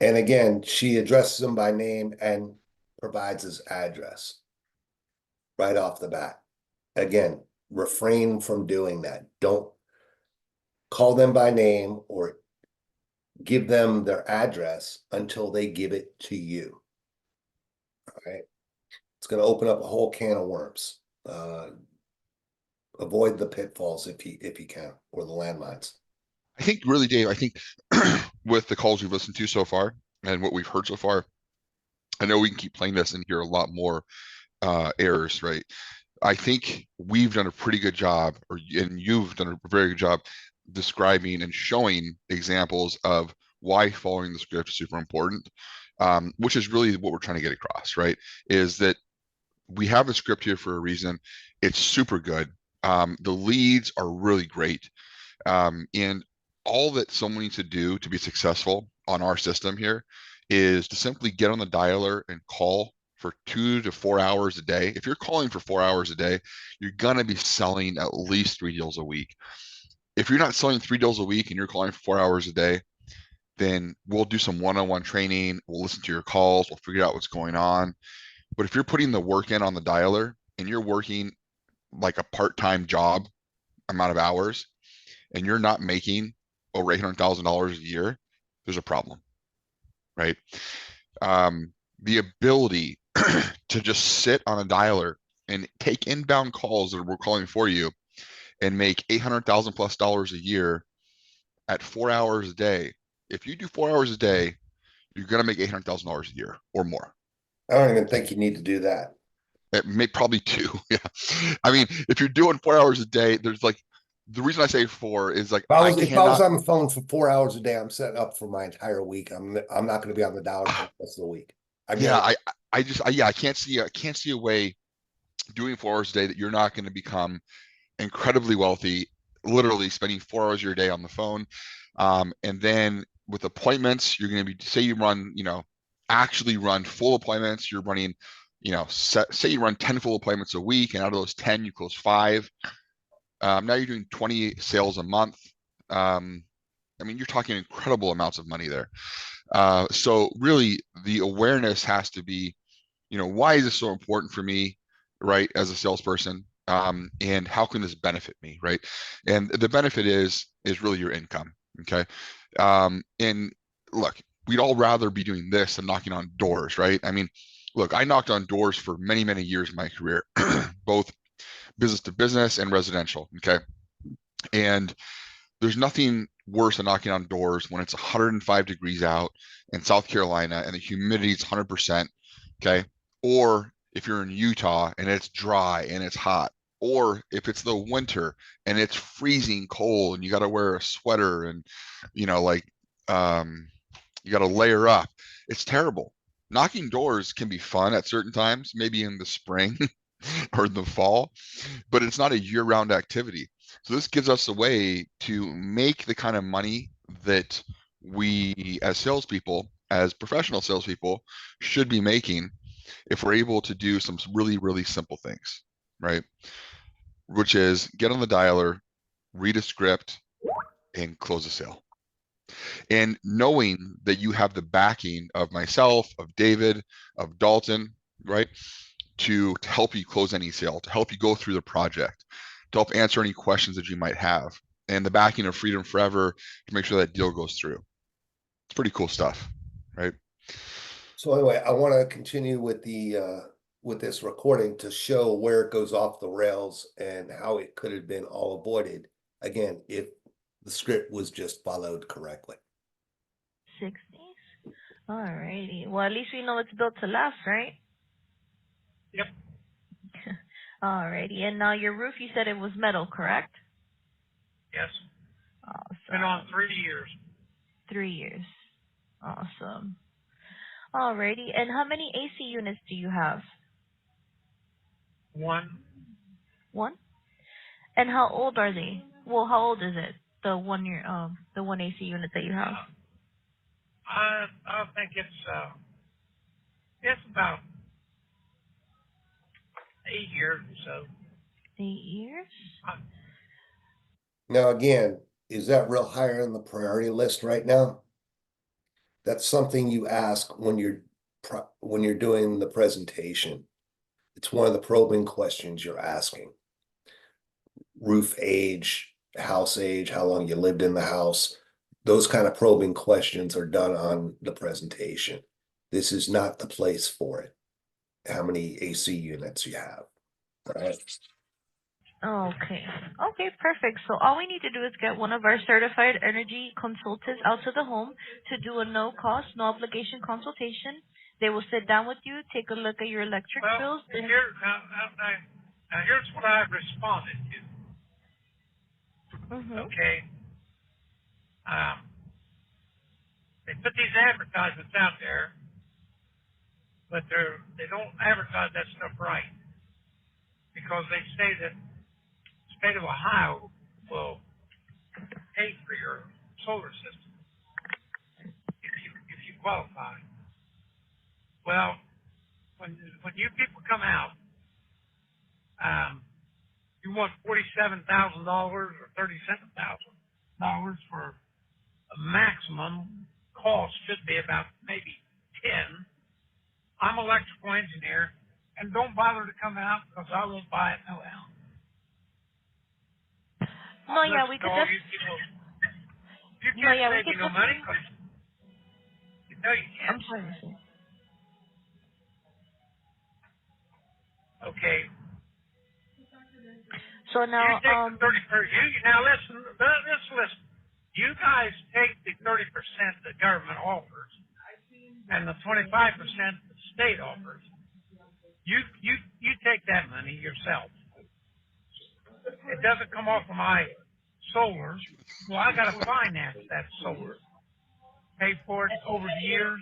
And again, she addresses him by name and provides his address right off the bat. Again, refrain from doing that. Don't call them by name or give them their address until they give it to you. All right. It's going to open up a whole can of worms. Avoid the pitfalls if you can, or the landmines. I think really, Dave, I think with the calls we've listened to so far and what we've heard so far, I know we can keep playing this and hear a lot more errors, right? I think we've done a pretty good job, and you've done a very good job describing and showing examples of why following the script is super important, which is really what we're trying to get across, right? Is that we have a script here for a reason. It's super good. The leads are really great. And all that someone needs to do to be successful on our system here is to simply get on the dialer and call for 2 to 4 hours a day. If you're calling for 4 hours a day, you're gonna be selling at least 3 deals a week. If you're not selling 3 deals a week and you're calling for 4 hours a day, then we'll do some one-on-one training. We'll listen to your calls. We'll figure out what's going on. But if you're putting the work in on the dialer and you're working like a part-time job amount of hours and you're not making over $800,000 a year, there's a problem, right? The ability to just sit on a dialer and take inbound calls that we're calling for you and make $800,000 plus a year at 4 hours a day. If you do 4 hours a day, you're going to make $800,000 a year or more. I don't even think you need to do that. It may probably 2. Yeah. I mean, if you're doing 4 hours a day, there's like, the reason I say 4 is like, If I was on the phone for 4 hours a day, I'm setting up for my entire week. I'm not going to be on the dial for the rest of the week. I can't see a way doing 4 hours a day that you're not going to become incredibly wealthy, literally spending 4 hours of your day on the phone. And then with appointments, you're going to be, say you run, actually run full appointments. You're running, say you run 10 full appointments a week, and out of those 10, you close 5. Now you're doing 20 sales a month. I mean, you're talking incredible amounts of money there. So really the awareness has to be, why is this so important for me, right? As a salesperson, and how can this benefit me, right? And the benefit is really your income. Okay. And look, we'd all rather be doing this than knocking on doors, right? I mean, look, I knocked on doors for many, many years in my career, both business to business and residential. Okay. And there's nothing worse than knocking on doors when it's 105 degrees out in South Carolina and the humidity is 100%. Okay. Or if you're in Utah and it's dry and it's hot, or if it's the winter and it's freezing cold and you got to wear a sweater and, you got to layer up. It's terrible. Knocking doors can be fun at certain times, maybe in the spring or the fall, but it's not a year-round activity. So this gives us a way to make the kind of money that we as salespeople, as professional salespeople, should be making if we're able to do some really, really simple things, right? Which is get on the dialer, read a script, and close a sale. And knowing that you have the backing of myself, of David, of Dalton, right? To help you close any sale, to help you go through the project, to help answer any questions that you might have, and the backing of Freedom Forever to make sure that deal goes through. It's pretty cool stuff, right? So anyway, I want to continue with with this recording to show where it goes off the rails and how it could have been all avoided. Again, if the script was just followed correctly. 60s? Alrighty. Well, at least we know it's built to last, right? Yep. Alrighty. And now your roof, you said it was metal, correct? Yes. Awesome. Been on 3 years. 3 years. Awesome. Alrighty. And how many AC units do you have? 1. 1? And how old are they? Well, how old is it? The 1 year, the 1 AC unit that you have? I think it's about 8 years or so. 8 years? Now, again, is that real higher on the priority list right now? That's something you ask when you're doing the presentation. It's one of the probing questions you're asking. Roof age, house age, how long you lived in the house. those kind of probing questions are done on the presentation. This is not the place for it. How many AC units you have, right? Okay. Okay, perfect. So all we need to do is get one of our certified energy consultants out to the home to do a no cost, no obligation consultation. They will sit down with you, take a look at your electric Well, bills. now here's what I've responded to. Mm-hmm. Okay. They put these advertisements out there, but they don't advertise that stuff right, because they say that the state of Ohio will pay for your solar system if you qualify. Well, when you people come out, you want $47,000 or $37,000 for a maximum cost should be about maybe 10. I'm an electrical engineer, and don't bother to come out because I won't buy it no how. No, yeah, we could You just. people, you No, can't yeah, we save me could no just. money because you know you can't. I'm sorry. Sir. Okay. So You now, take the 30%. Now listen. Listen. You guys take the 30% the government offers, and the 25% the state offers. You take that money yourself. It doesn't come off of my solar. Well, I got to finance that solar, pay for it over the years.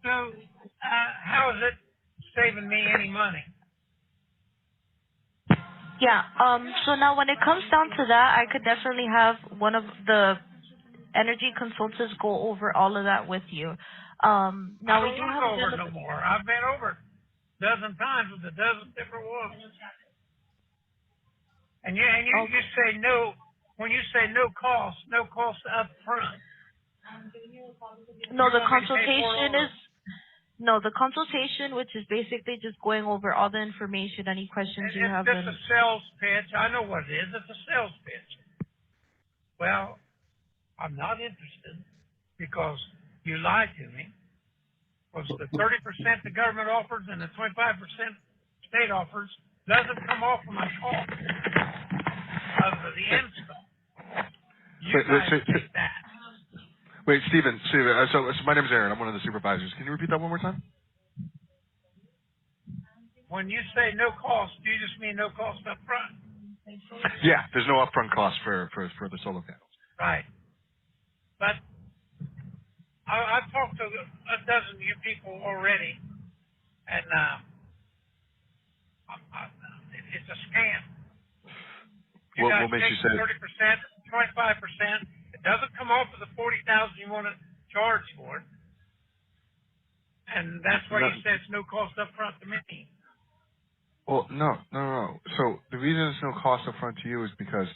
So how is it saving me any money? yeah. So now, when it comes down to that, I could definitely have one of the energy consultants go over all of that with you. I Now we don't do want to have go a over it benefit. no more. I've been over it a dozen times with a dozen different ones. And you say no. When you say no cost up front. No, You the want me to pay for it consultation over? is no, the consultation, which is basically just going over all the information, any questions you It's have. just a sales pitch. I know what it is. It's a sales pitch. Well, I'm not interested because you lied to me. Because the 30% the government offers and the 25% state offers doesn't come off of my cost of the install. You guys take that. Wait, Steven, so my name is Aaron. I'm one of the supervisors. Can you repeat that one more time? When you say no cost, do you just mean no cost up front? Yeah, there's no upfront cost for the solar panels. Right. But I've talked to a dozen of you people already, and it's a scam. You guys What makes take you say 30%, 25%. It doesn't come off of the $40,000 you want to charge for it, and that's why you say it's no cost up front to me. Well, no. So the reason it's no cost up front to you is because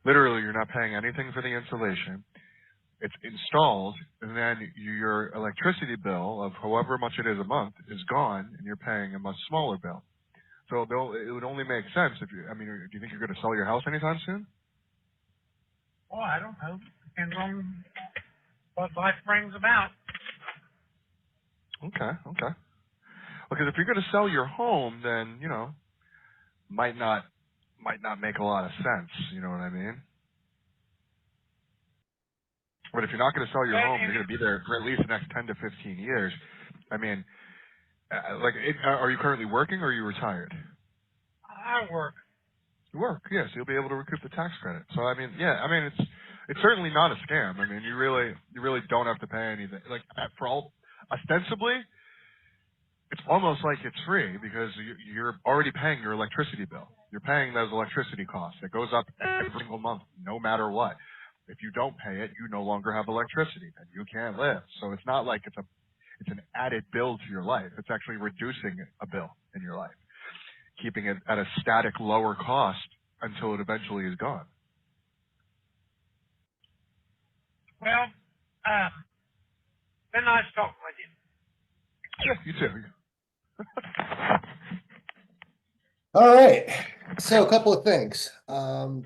literally you're not paying anything for the installation. It's installed, and then your electricity bill of however much it is a month is gone, and you're paying a much smaller bill. So it would only make sense if you. I mean, do you think you're going to sell your house anytime soon? Oh, I don't know. Depends on what life brings about. Okay. Because if you're going to sell your home, then might not make a lot of sense. You know what I mean? But if you're not going to sell your home, you're going to be there for at least the next 10 to 15 years. I mean, are you currently working or are you retired? I work. You work, yes. You'll be able to recoup the tax credit. So I mean, it's certainly not a scam. I mean, you really don't have to pay anything. Like ostensibly, it's almost like it's free because you're already paying your electricity bill. You're paying those electricity costs. It goes up every single month, no matter what. If you don't pay it, you no longer have electricity and you can't live. So it's not like it's an added bill to your life. It's actually reducing a bill in your life, keeping it at a static lower cost until it eventually is gone. Well, been nice talking with you. Yeah, you too. All right. So a couple of things. And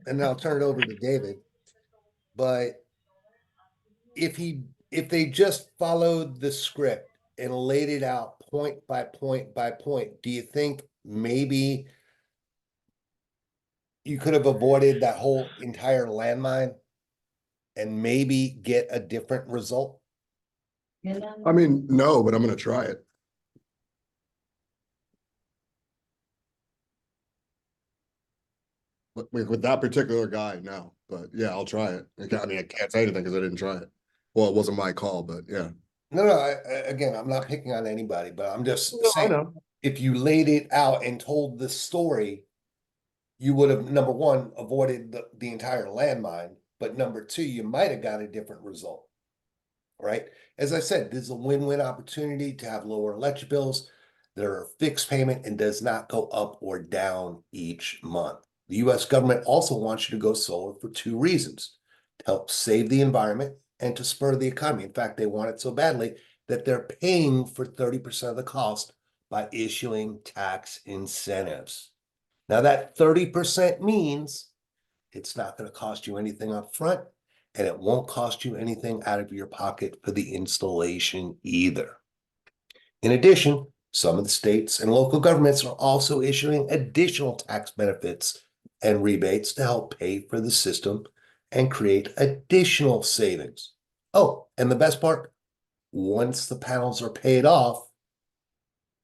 then I'll turn it over to David. But if they just followed the script and laid it out point by point by point, do you think maybe you could have avoided that whole entire landmine and maybe get a different result? I mean, no, but I'm gonna try it. With that particular guy, no, but yeah, I'll try it. I mean, I can't say anything because I didn't try it. Well, it wasn't my call, but yeah. No, again, I'm not picking on anybody, but I'm just No, I saying, know. if you laid it out and told the story, you would have, number one, avoided the entire landmine, but number two, you might have got a different result. Right? As I said, this is a win-win opportunity to have lower electric bills. They're fixed payment and does not go up or down each month. The US government also wants you to go solar for two reasons: to help save the environment and to spur the economy. In fact, they want it so badly that they're paying for 30% of the cost by issuing tax incentives. Now, that 30% means it's not going to cost you anything up front, and it won't cost you anything out of your pocket for the installation either. In addition, some of the states and local governments are also issuing additional tax benefits and rebates to help pay for the system and create additional savings. Oh, and the best part, once the panels are paid off,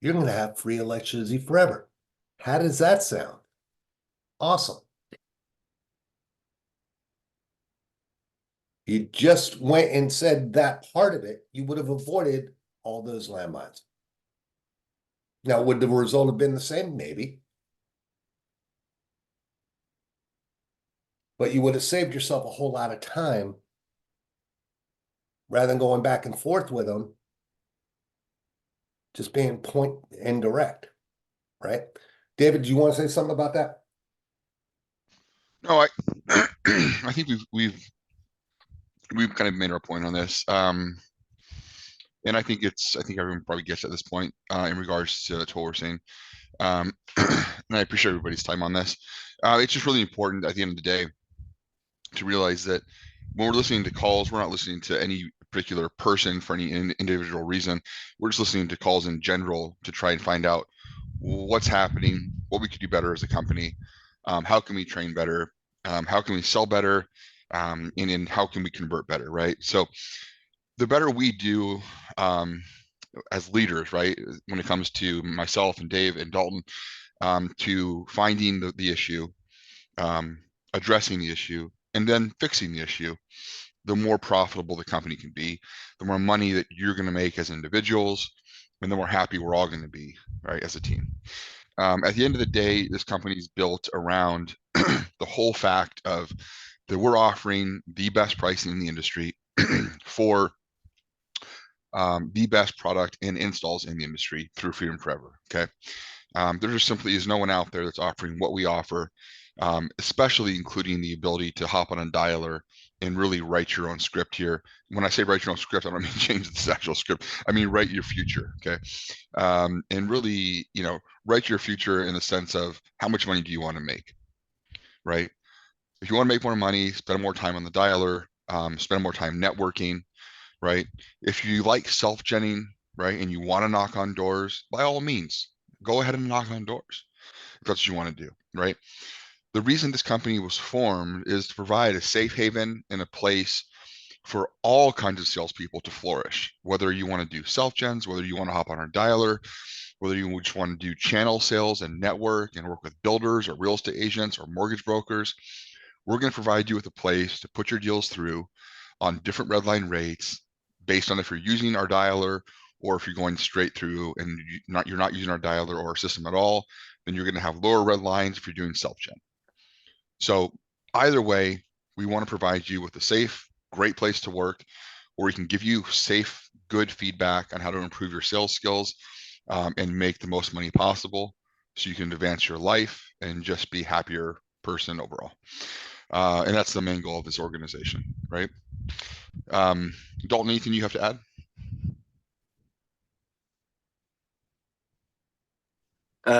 you're going to have free electricity forever. How does that sound? Awesome. You just went and said that part of it, you would have avoided all those landmines. Now, would the result have been the same? Maybe. But you would have saved yourself a whole lot of time rather than going back and forth with them, just being point and direct, right? David, do you want to say something about that? No, I think we've kind of made our point on this. And I think everyone probably gets at this point, in regards to what we're saying. And I appreciate everybody's time on this. It's just really important at the end of the day to realize that when we're listening to calls, we're not listening to any particular person for any individual reason. We're just listening to calls in general to try and find out what's happening, what we could do better as a company, how can we train better, how can we sell better, and then how can we convert better, right? So the better we do as leaders, right, when it comes to myself and Dave and Dalton, to finding the issue, addressing the issue, and then fixing the issue, the more profitable the company can be, the more money that you're going to make as individuals, and the more happy we're all going to be, right, as a team. At the end of the day, this company is built around the whole fact of that we're offering the best pricing in the industry for the best product and installs in the industry through Freedom Forever. Okay. There just simply is no one out there that's offering what we offer, especially including the ability to hop on a dialer and really write your own script here. When I say write your own script, I don't mean change this actual script. I mean, write your future. Okay. And really, write your future in the sense of how much money do you want to make, right? If you want to make more money, spend more time on the dialer, spend more time networking, right? If you like self-genning, right, and you want to knock on doors, by all means, go ahead and knock on doors if that's what you want to do, right? The reason this company was formed is to provide a safe haven and a place for all kinds of salespeople to flourish, whether you want to do self-gens, whether you want to hop on our dialer, whether you just want to do channel sales and network and work with builders or real estate agents or mortgage brokers. We're going to provide you with a place to put your deals through on different redline rates based on if you're using our dialer or if you're going straight through and you're not using our dialer or our system at all, then you're going to have lower red lines if you're doing self-gen. So either way, we want to provide you with a safe, great place to work, where we can give you safe, good feedback on how to improve your sales skills, and make the most money possible so you can advance your life and just be a happier person overall. And that's the main goal of this organization, right? Dalton, anything you have to add?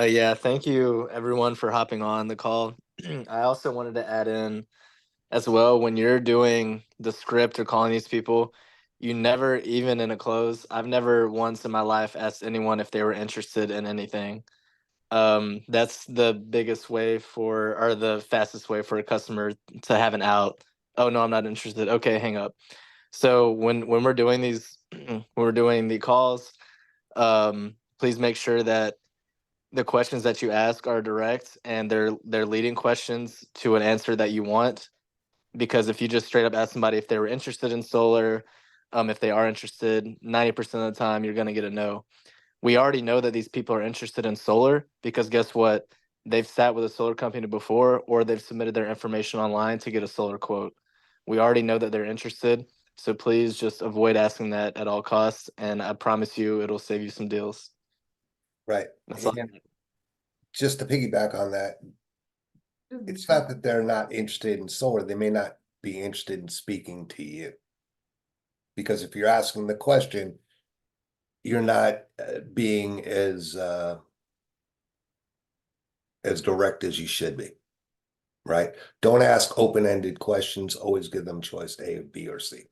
Yeah, thank you everyone for hopping on the call. I also wanted to add in as well, when you're doing the script or calling these people, you never, even in a close, I've never once in my life asked anyone if they were interested in anything. That's the biggest way for, or the fastest way for a customer to have an out. Oh no, I'm not interested. Okay, hang up. So when we're doing these, when we're doing the calls, please make sure that the questions that you ask are direct and they're leading questions to an answer that you want. Because if you just straight up ask somebody if they were interested in solar, if they are interested, 90% of the time you're gonna get a no. We already know that these people are interested in solar because guess what? They've sat with a solar company before, or they've submitted their information online to get a solar quote. We already know that they're interested. So please just avoid asking that at all costs. And I promise you, it'll save you some deals. Right. That's all. And just to piggyback on that, it's not that they're not interested in solar. They may not be interested in speaking to you. Because if you're asking the question, you're not being as direct as you should be. Right? Don't ask open-ended questions. Always give them choice A, B, or C.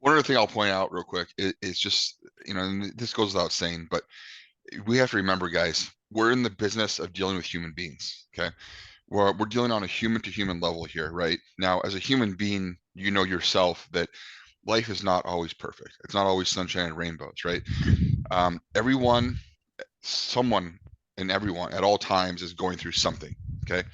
One other thing I'll point out real quick is just, and this goes without saying, but we have to remember, guys, we're in the business of dealing with human beings. Okay. We're dealing on a human to human level here, right? Now, as a human being, you know yourself that life is not always perfect. It's not always sunshine and rainbows, right? Someone and everyone at all times is going through something. Okay.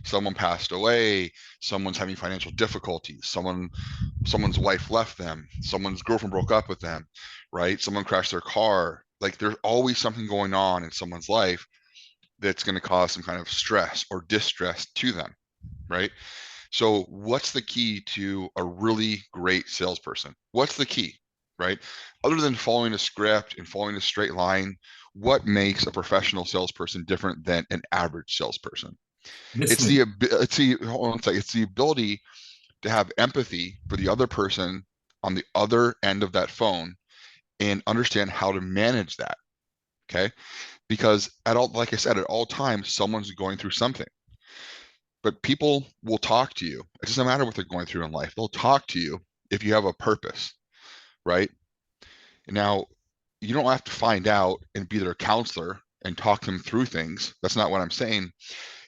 Someone passed away, someone's having financial difficulties, someone's wife left them, someone's girlfriend broke up with them, right? Someone crashed their car. Like there's always something going on in someone's life that's going to cause some kind of stress or distress to them, right? So what's the key to a really great salesperson? What's the key, right? Other than following a script and following a straight line, what makes a professional salesperson different than an average salesperson? It's the ability to have empathy for the other person on the other end of that phone and understand how to manage that. Okay. Because like I said, at all times, someone's going through something. But people will talk to you. It doesn't matter what they're going through in life. They'll talk to you if you have a purpose, right? Now, you don't have to find out and be their counselor and talk them through things. That's not what I'm saying.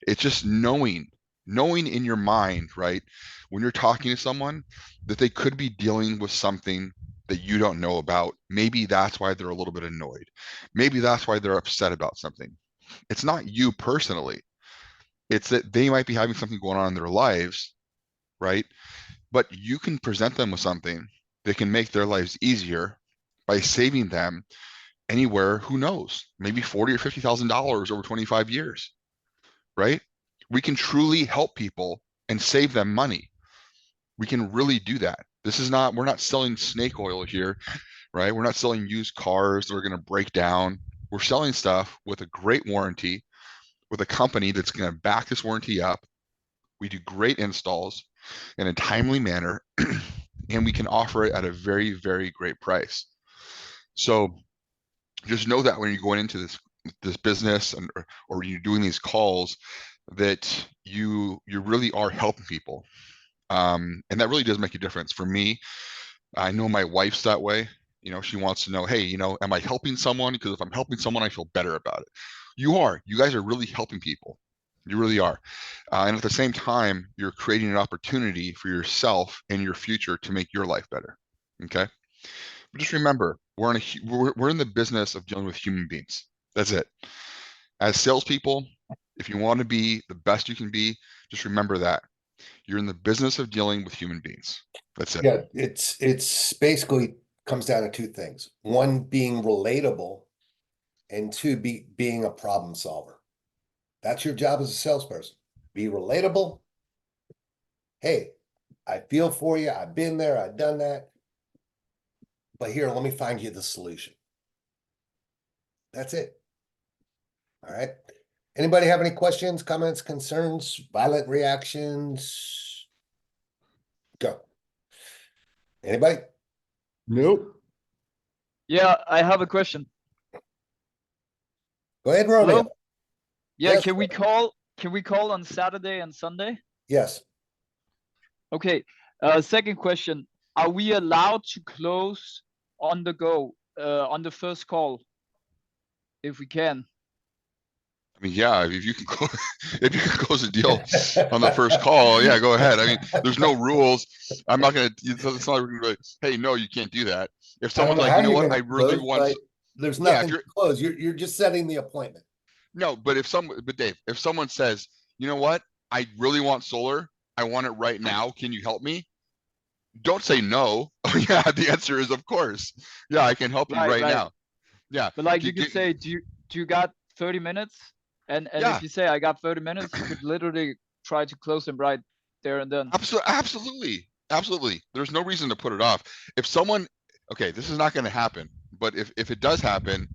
It's just knowing in your mind, right? When you're talking to someone that they could be dealing with something that you don't know about. Maybe that's why they're a little bit annoyed. Maybe that's why they're upset about something. It's not you personally. It's that they might be having something going on in their lives, right? But you can present them with something that can make their lives easier by saving them anywhere, who knows, maybe $40,000 or $50,000 over 25 years, right? We can truly help people and save them money. We can really do that. We're not selling snake oil here, right? We're not selling used cars that are going to break down. We're selling stuff with a great warranty, with a company that's going to back this warranty up. We do great installs in a timely manner, and we can offer it at a very, very great price. So just know that when you're going into this business or you're doing these calls, that you really are helping people. And that really does make a difference. For me, I know my wife's that way. She wants to know, hey, am I helping someone? Because if I'm helping someone, I feel better about it. You guys are really helping people. You really are. And at the same time, you're creating an opportunity for yourself and your future to make your life better. Okay. But just remember, we're in the business of dealing with human beings. That's it. As salespeople, if you want to be the best you can be, just remember that you're in the business of dealing with human beings. That's it. Yeah, it's basically comes down to two things. One, being relatable, and two, being a problem solver. That's your job as a salesperson. Be relatable. Hey, I feel for you. I've been there. I've done that. But here, let me find you the solution. That's it. All right. Anybody have any questions, comments, concerns, violent reactions? Go. Anybody? Nope. Yeah, I have a question. Go ahead, Romeo. Hello? Yeah, Yes. can we call on Saturday and Sunday? Yes. Okay. Second question: are we allowed to close on the go on the first call if we can? I mean, yeah, if you can close, if you can close a deal on the first call, yeah, go ahead. I mean, there's no rules. I'm not gonna, it's not like, we're gonna be, hey, no, you can't do that. If I don't someone's know like, how you know you're what, I gonna really close, want, but there's yeah, if nothing to you're, close. You're just setting the appointment. no, but but Dave, if someone says, you know what, I really want solar, I want it right now, can you help me? Don't say no. Oh yeah, the answer is of course. Yeah, I can help you right Right. now. Yeah, But like, you you could get, say, do you got 30 minutes? And yeah, if you say I got 30 minutes, you could literally try to close them right there and then. absolutely, absolutely. There's no reason to put it off. If someone, okay, this is not gonna happen, but if it does happen,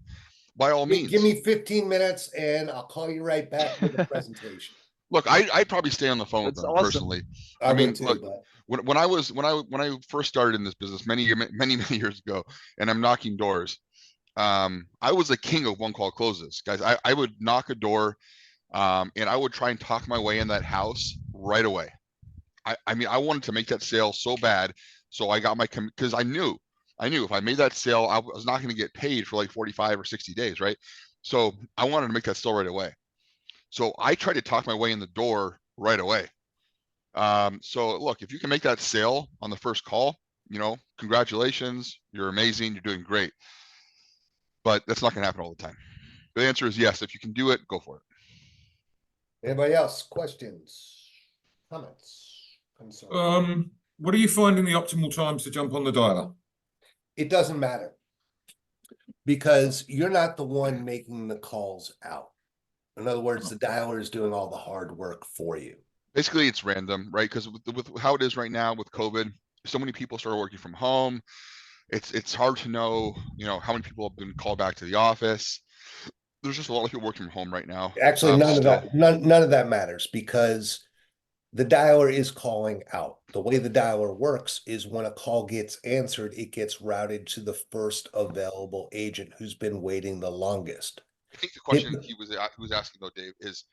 by all means. Give me 15 minutes and I'll call you right back with a presentation. Look, I'd probably stay on the phone with That's them awesome. personally. I I mean, would too, look, but when I first started in this business many years ago, and I'm knocking doors, I was a king of one call closes, guys. I would knock a door, and I would try and talk my way in that house right away. I mean, I wanted to make that sale so bad, so I got my because I knew if I made that sale, I was not going to get paid for like 45 or 60 days, right? So I wanted to make that sale right away. So I tried to talk my way in the door right away. So look, if you can make that sale on the first call, you know, congratulations, you're amazing, you're doing great. But that's not going to happen all the time. The answer is yes. If you can do it, go for it. anybody else? Questions, comments, concerns? What are you finding the optimal times to jump on the dialer? It doesn't matter because you're not the one making the calls out. In other words, the dialer is doing all the hard work for you. Basically, it's random, right? Because with how it is right now with COVID, so many people started working from home. It's hard to know, you know, how many people have been called back to the office. There's just a lot of people working from home right now. Actually, none of still. that, none of that matters because the dialer is calling out. The way the dialer works is when a call gets answered, it gets routed to the first available agent who's been waiting the longest. I think the question he was asking though, Dave, is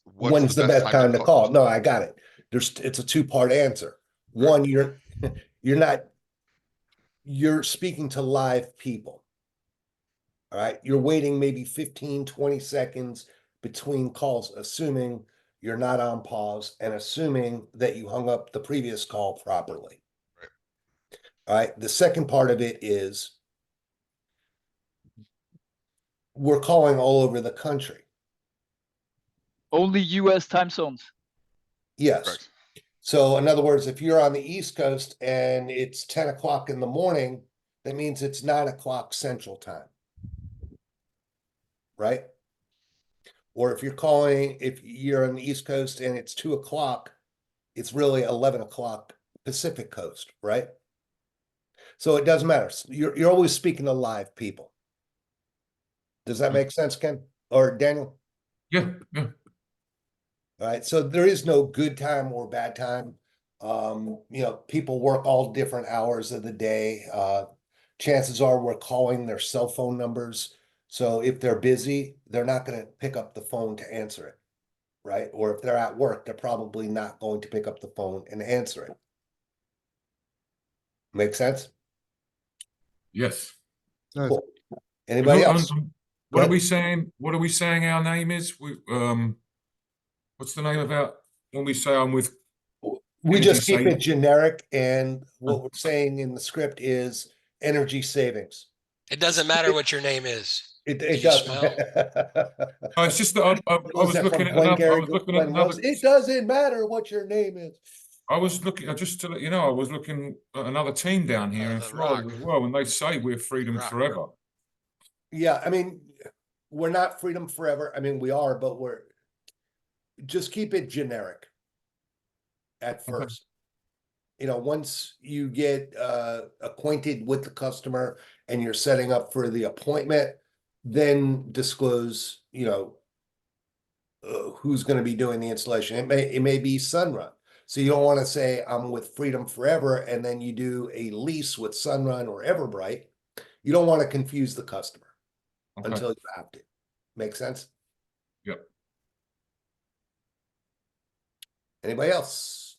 When's the best time to call? No, I got it. It's a two-part answer. One, you're speaking to live people. All right, you're waiting maybe 15, 20 seconds between calls, assuming you're not on pause and assuming that you hung up the previous call properly. Right. All right, the second part of it is we're calling all over the country. Only US time zones. Yes. Correct. So in other words, if you're on the East Coast and it's 10 o'clock in the morning, that means it's 9 o'clock Central Time. Right? Or if you're on the East Coast and it's 2 o'clock, it's really 11 o'clock Pacific Coast, right? So it doesn't matter. You're always speaking to live people. Does that make sense, Ken or Daniel? Yeah. All right. So there is no good time or bad time. You know, people work all different hours of the day. Chances are we're calling their cell phone numbers. So if they're busy, they're not going to pick up the phone to answer it, right? Or if they're at work, they're probably not going to pick up the phone and answer it. Make sense? Yes. Cool. Anybody else? What are we saying? What are we saying our name is? What's the name of our, when we say I'm with? We just keep Savings? it generic, and what we're saying in the script is energy savings. It doesn't matter what your name is. It You doesn't. smell? Oh, it's just that I was looking at another. It doesn't matter what your name is. I was looking, just to let you know, I was looking at another team down here in The Florida Rock. as well, and they say we're freedom Rock. forever. Yeah, I mean, we're not freedom forever. I mean, we are, but we're just keep it generic at first. You know, once you get acquainted with the customer and you're setting up for the appointment, then disclose, you know, who's going to be doing the installation. It may be Sunrun. So you don't want to say I'm with Freedom Forever and then you do a lease with Sunrun or Everbright. You don't want to confuse the customer until you have to. Make sense? Yep. Anybody else?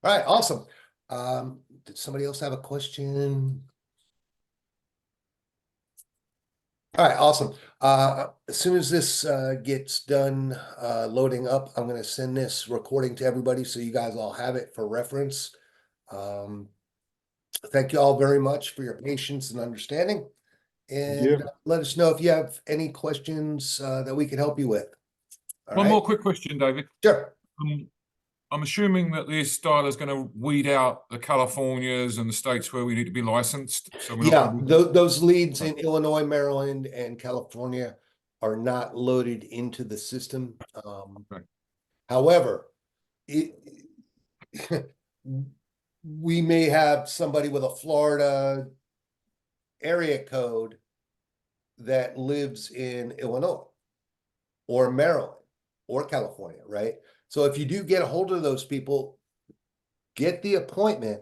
All right, awesome. Did somebody else have a question? All right, awesome. As soon as this gets done loading up, I'm gonna send this recording to everybody so you guys all have it for reference. Thank you all very much for your patience and understanding. And let us know if you have any questions that we can help you with. All One right? more quick question, David. Sure. I'm assuming that this dialer is going to weed out the Californias and the states where we need to be licensed. So we're not Yeah, gonna be- those leads in Illinois, Maryland, and California are not loaded into the system. Okay. However, we may have somebody with a Florida area code that lives in Illinois or Maryland or California, right? So if you do get a hold of those people, get the appointment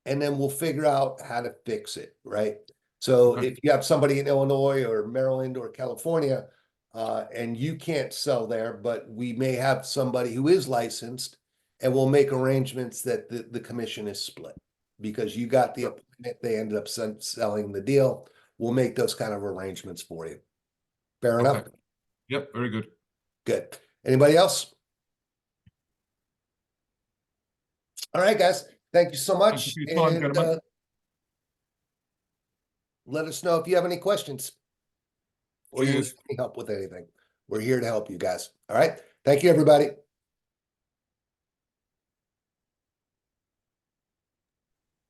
and then we'll figure out how to fix it, right? So Okay. if you have somebody in Illinois or Maryland or California, and you can't sell there, but we may have somebody who is licensed and we'll make arrangements that the commission is split. Because you got the appointment, they ended up selling the deal. We'll make those kind of arrangements for you. Fair enough? Okay. Yep, very good. Good. Anybody else? All right, guys. Thank you so much. Thank you for your time, And gentlemen. let us know if you have any questions. Or you need Cheers. any help with anything. We're here to help you guys. All right. Thank you, everybody.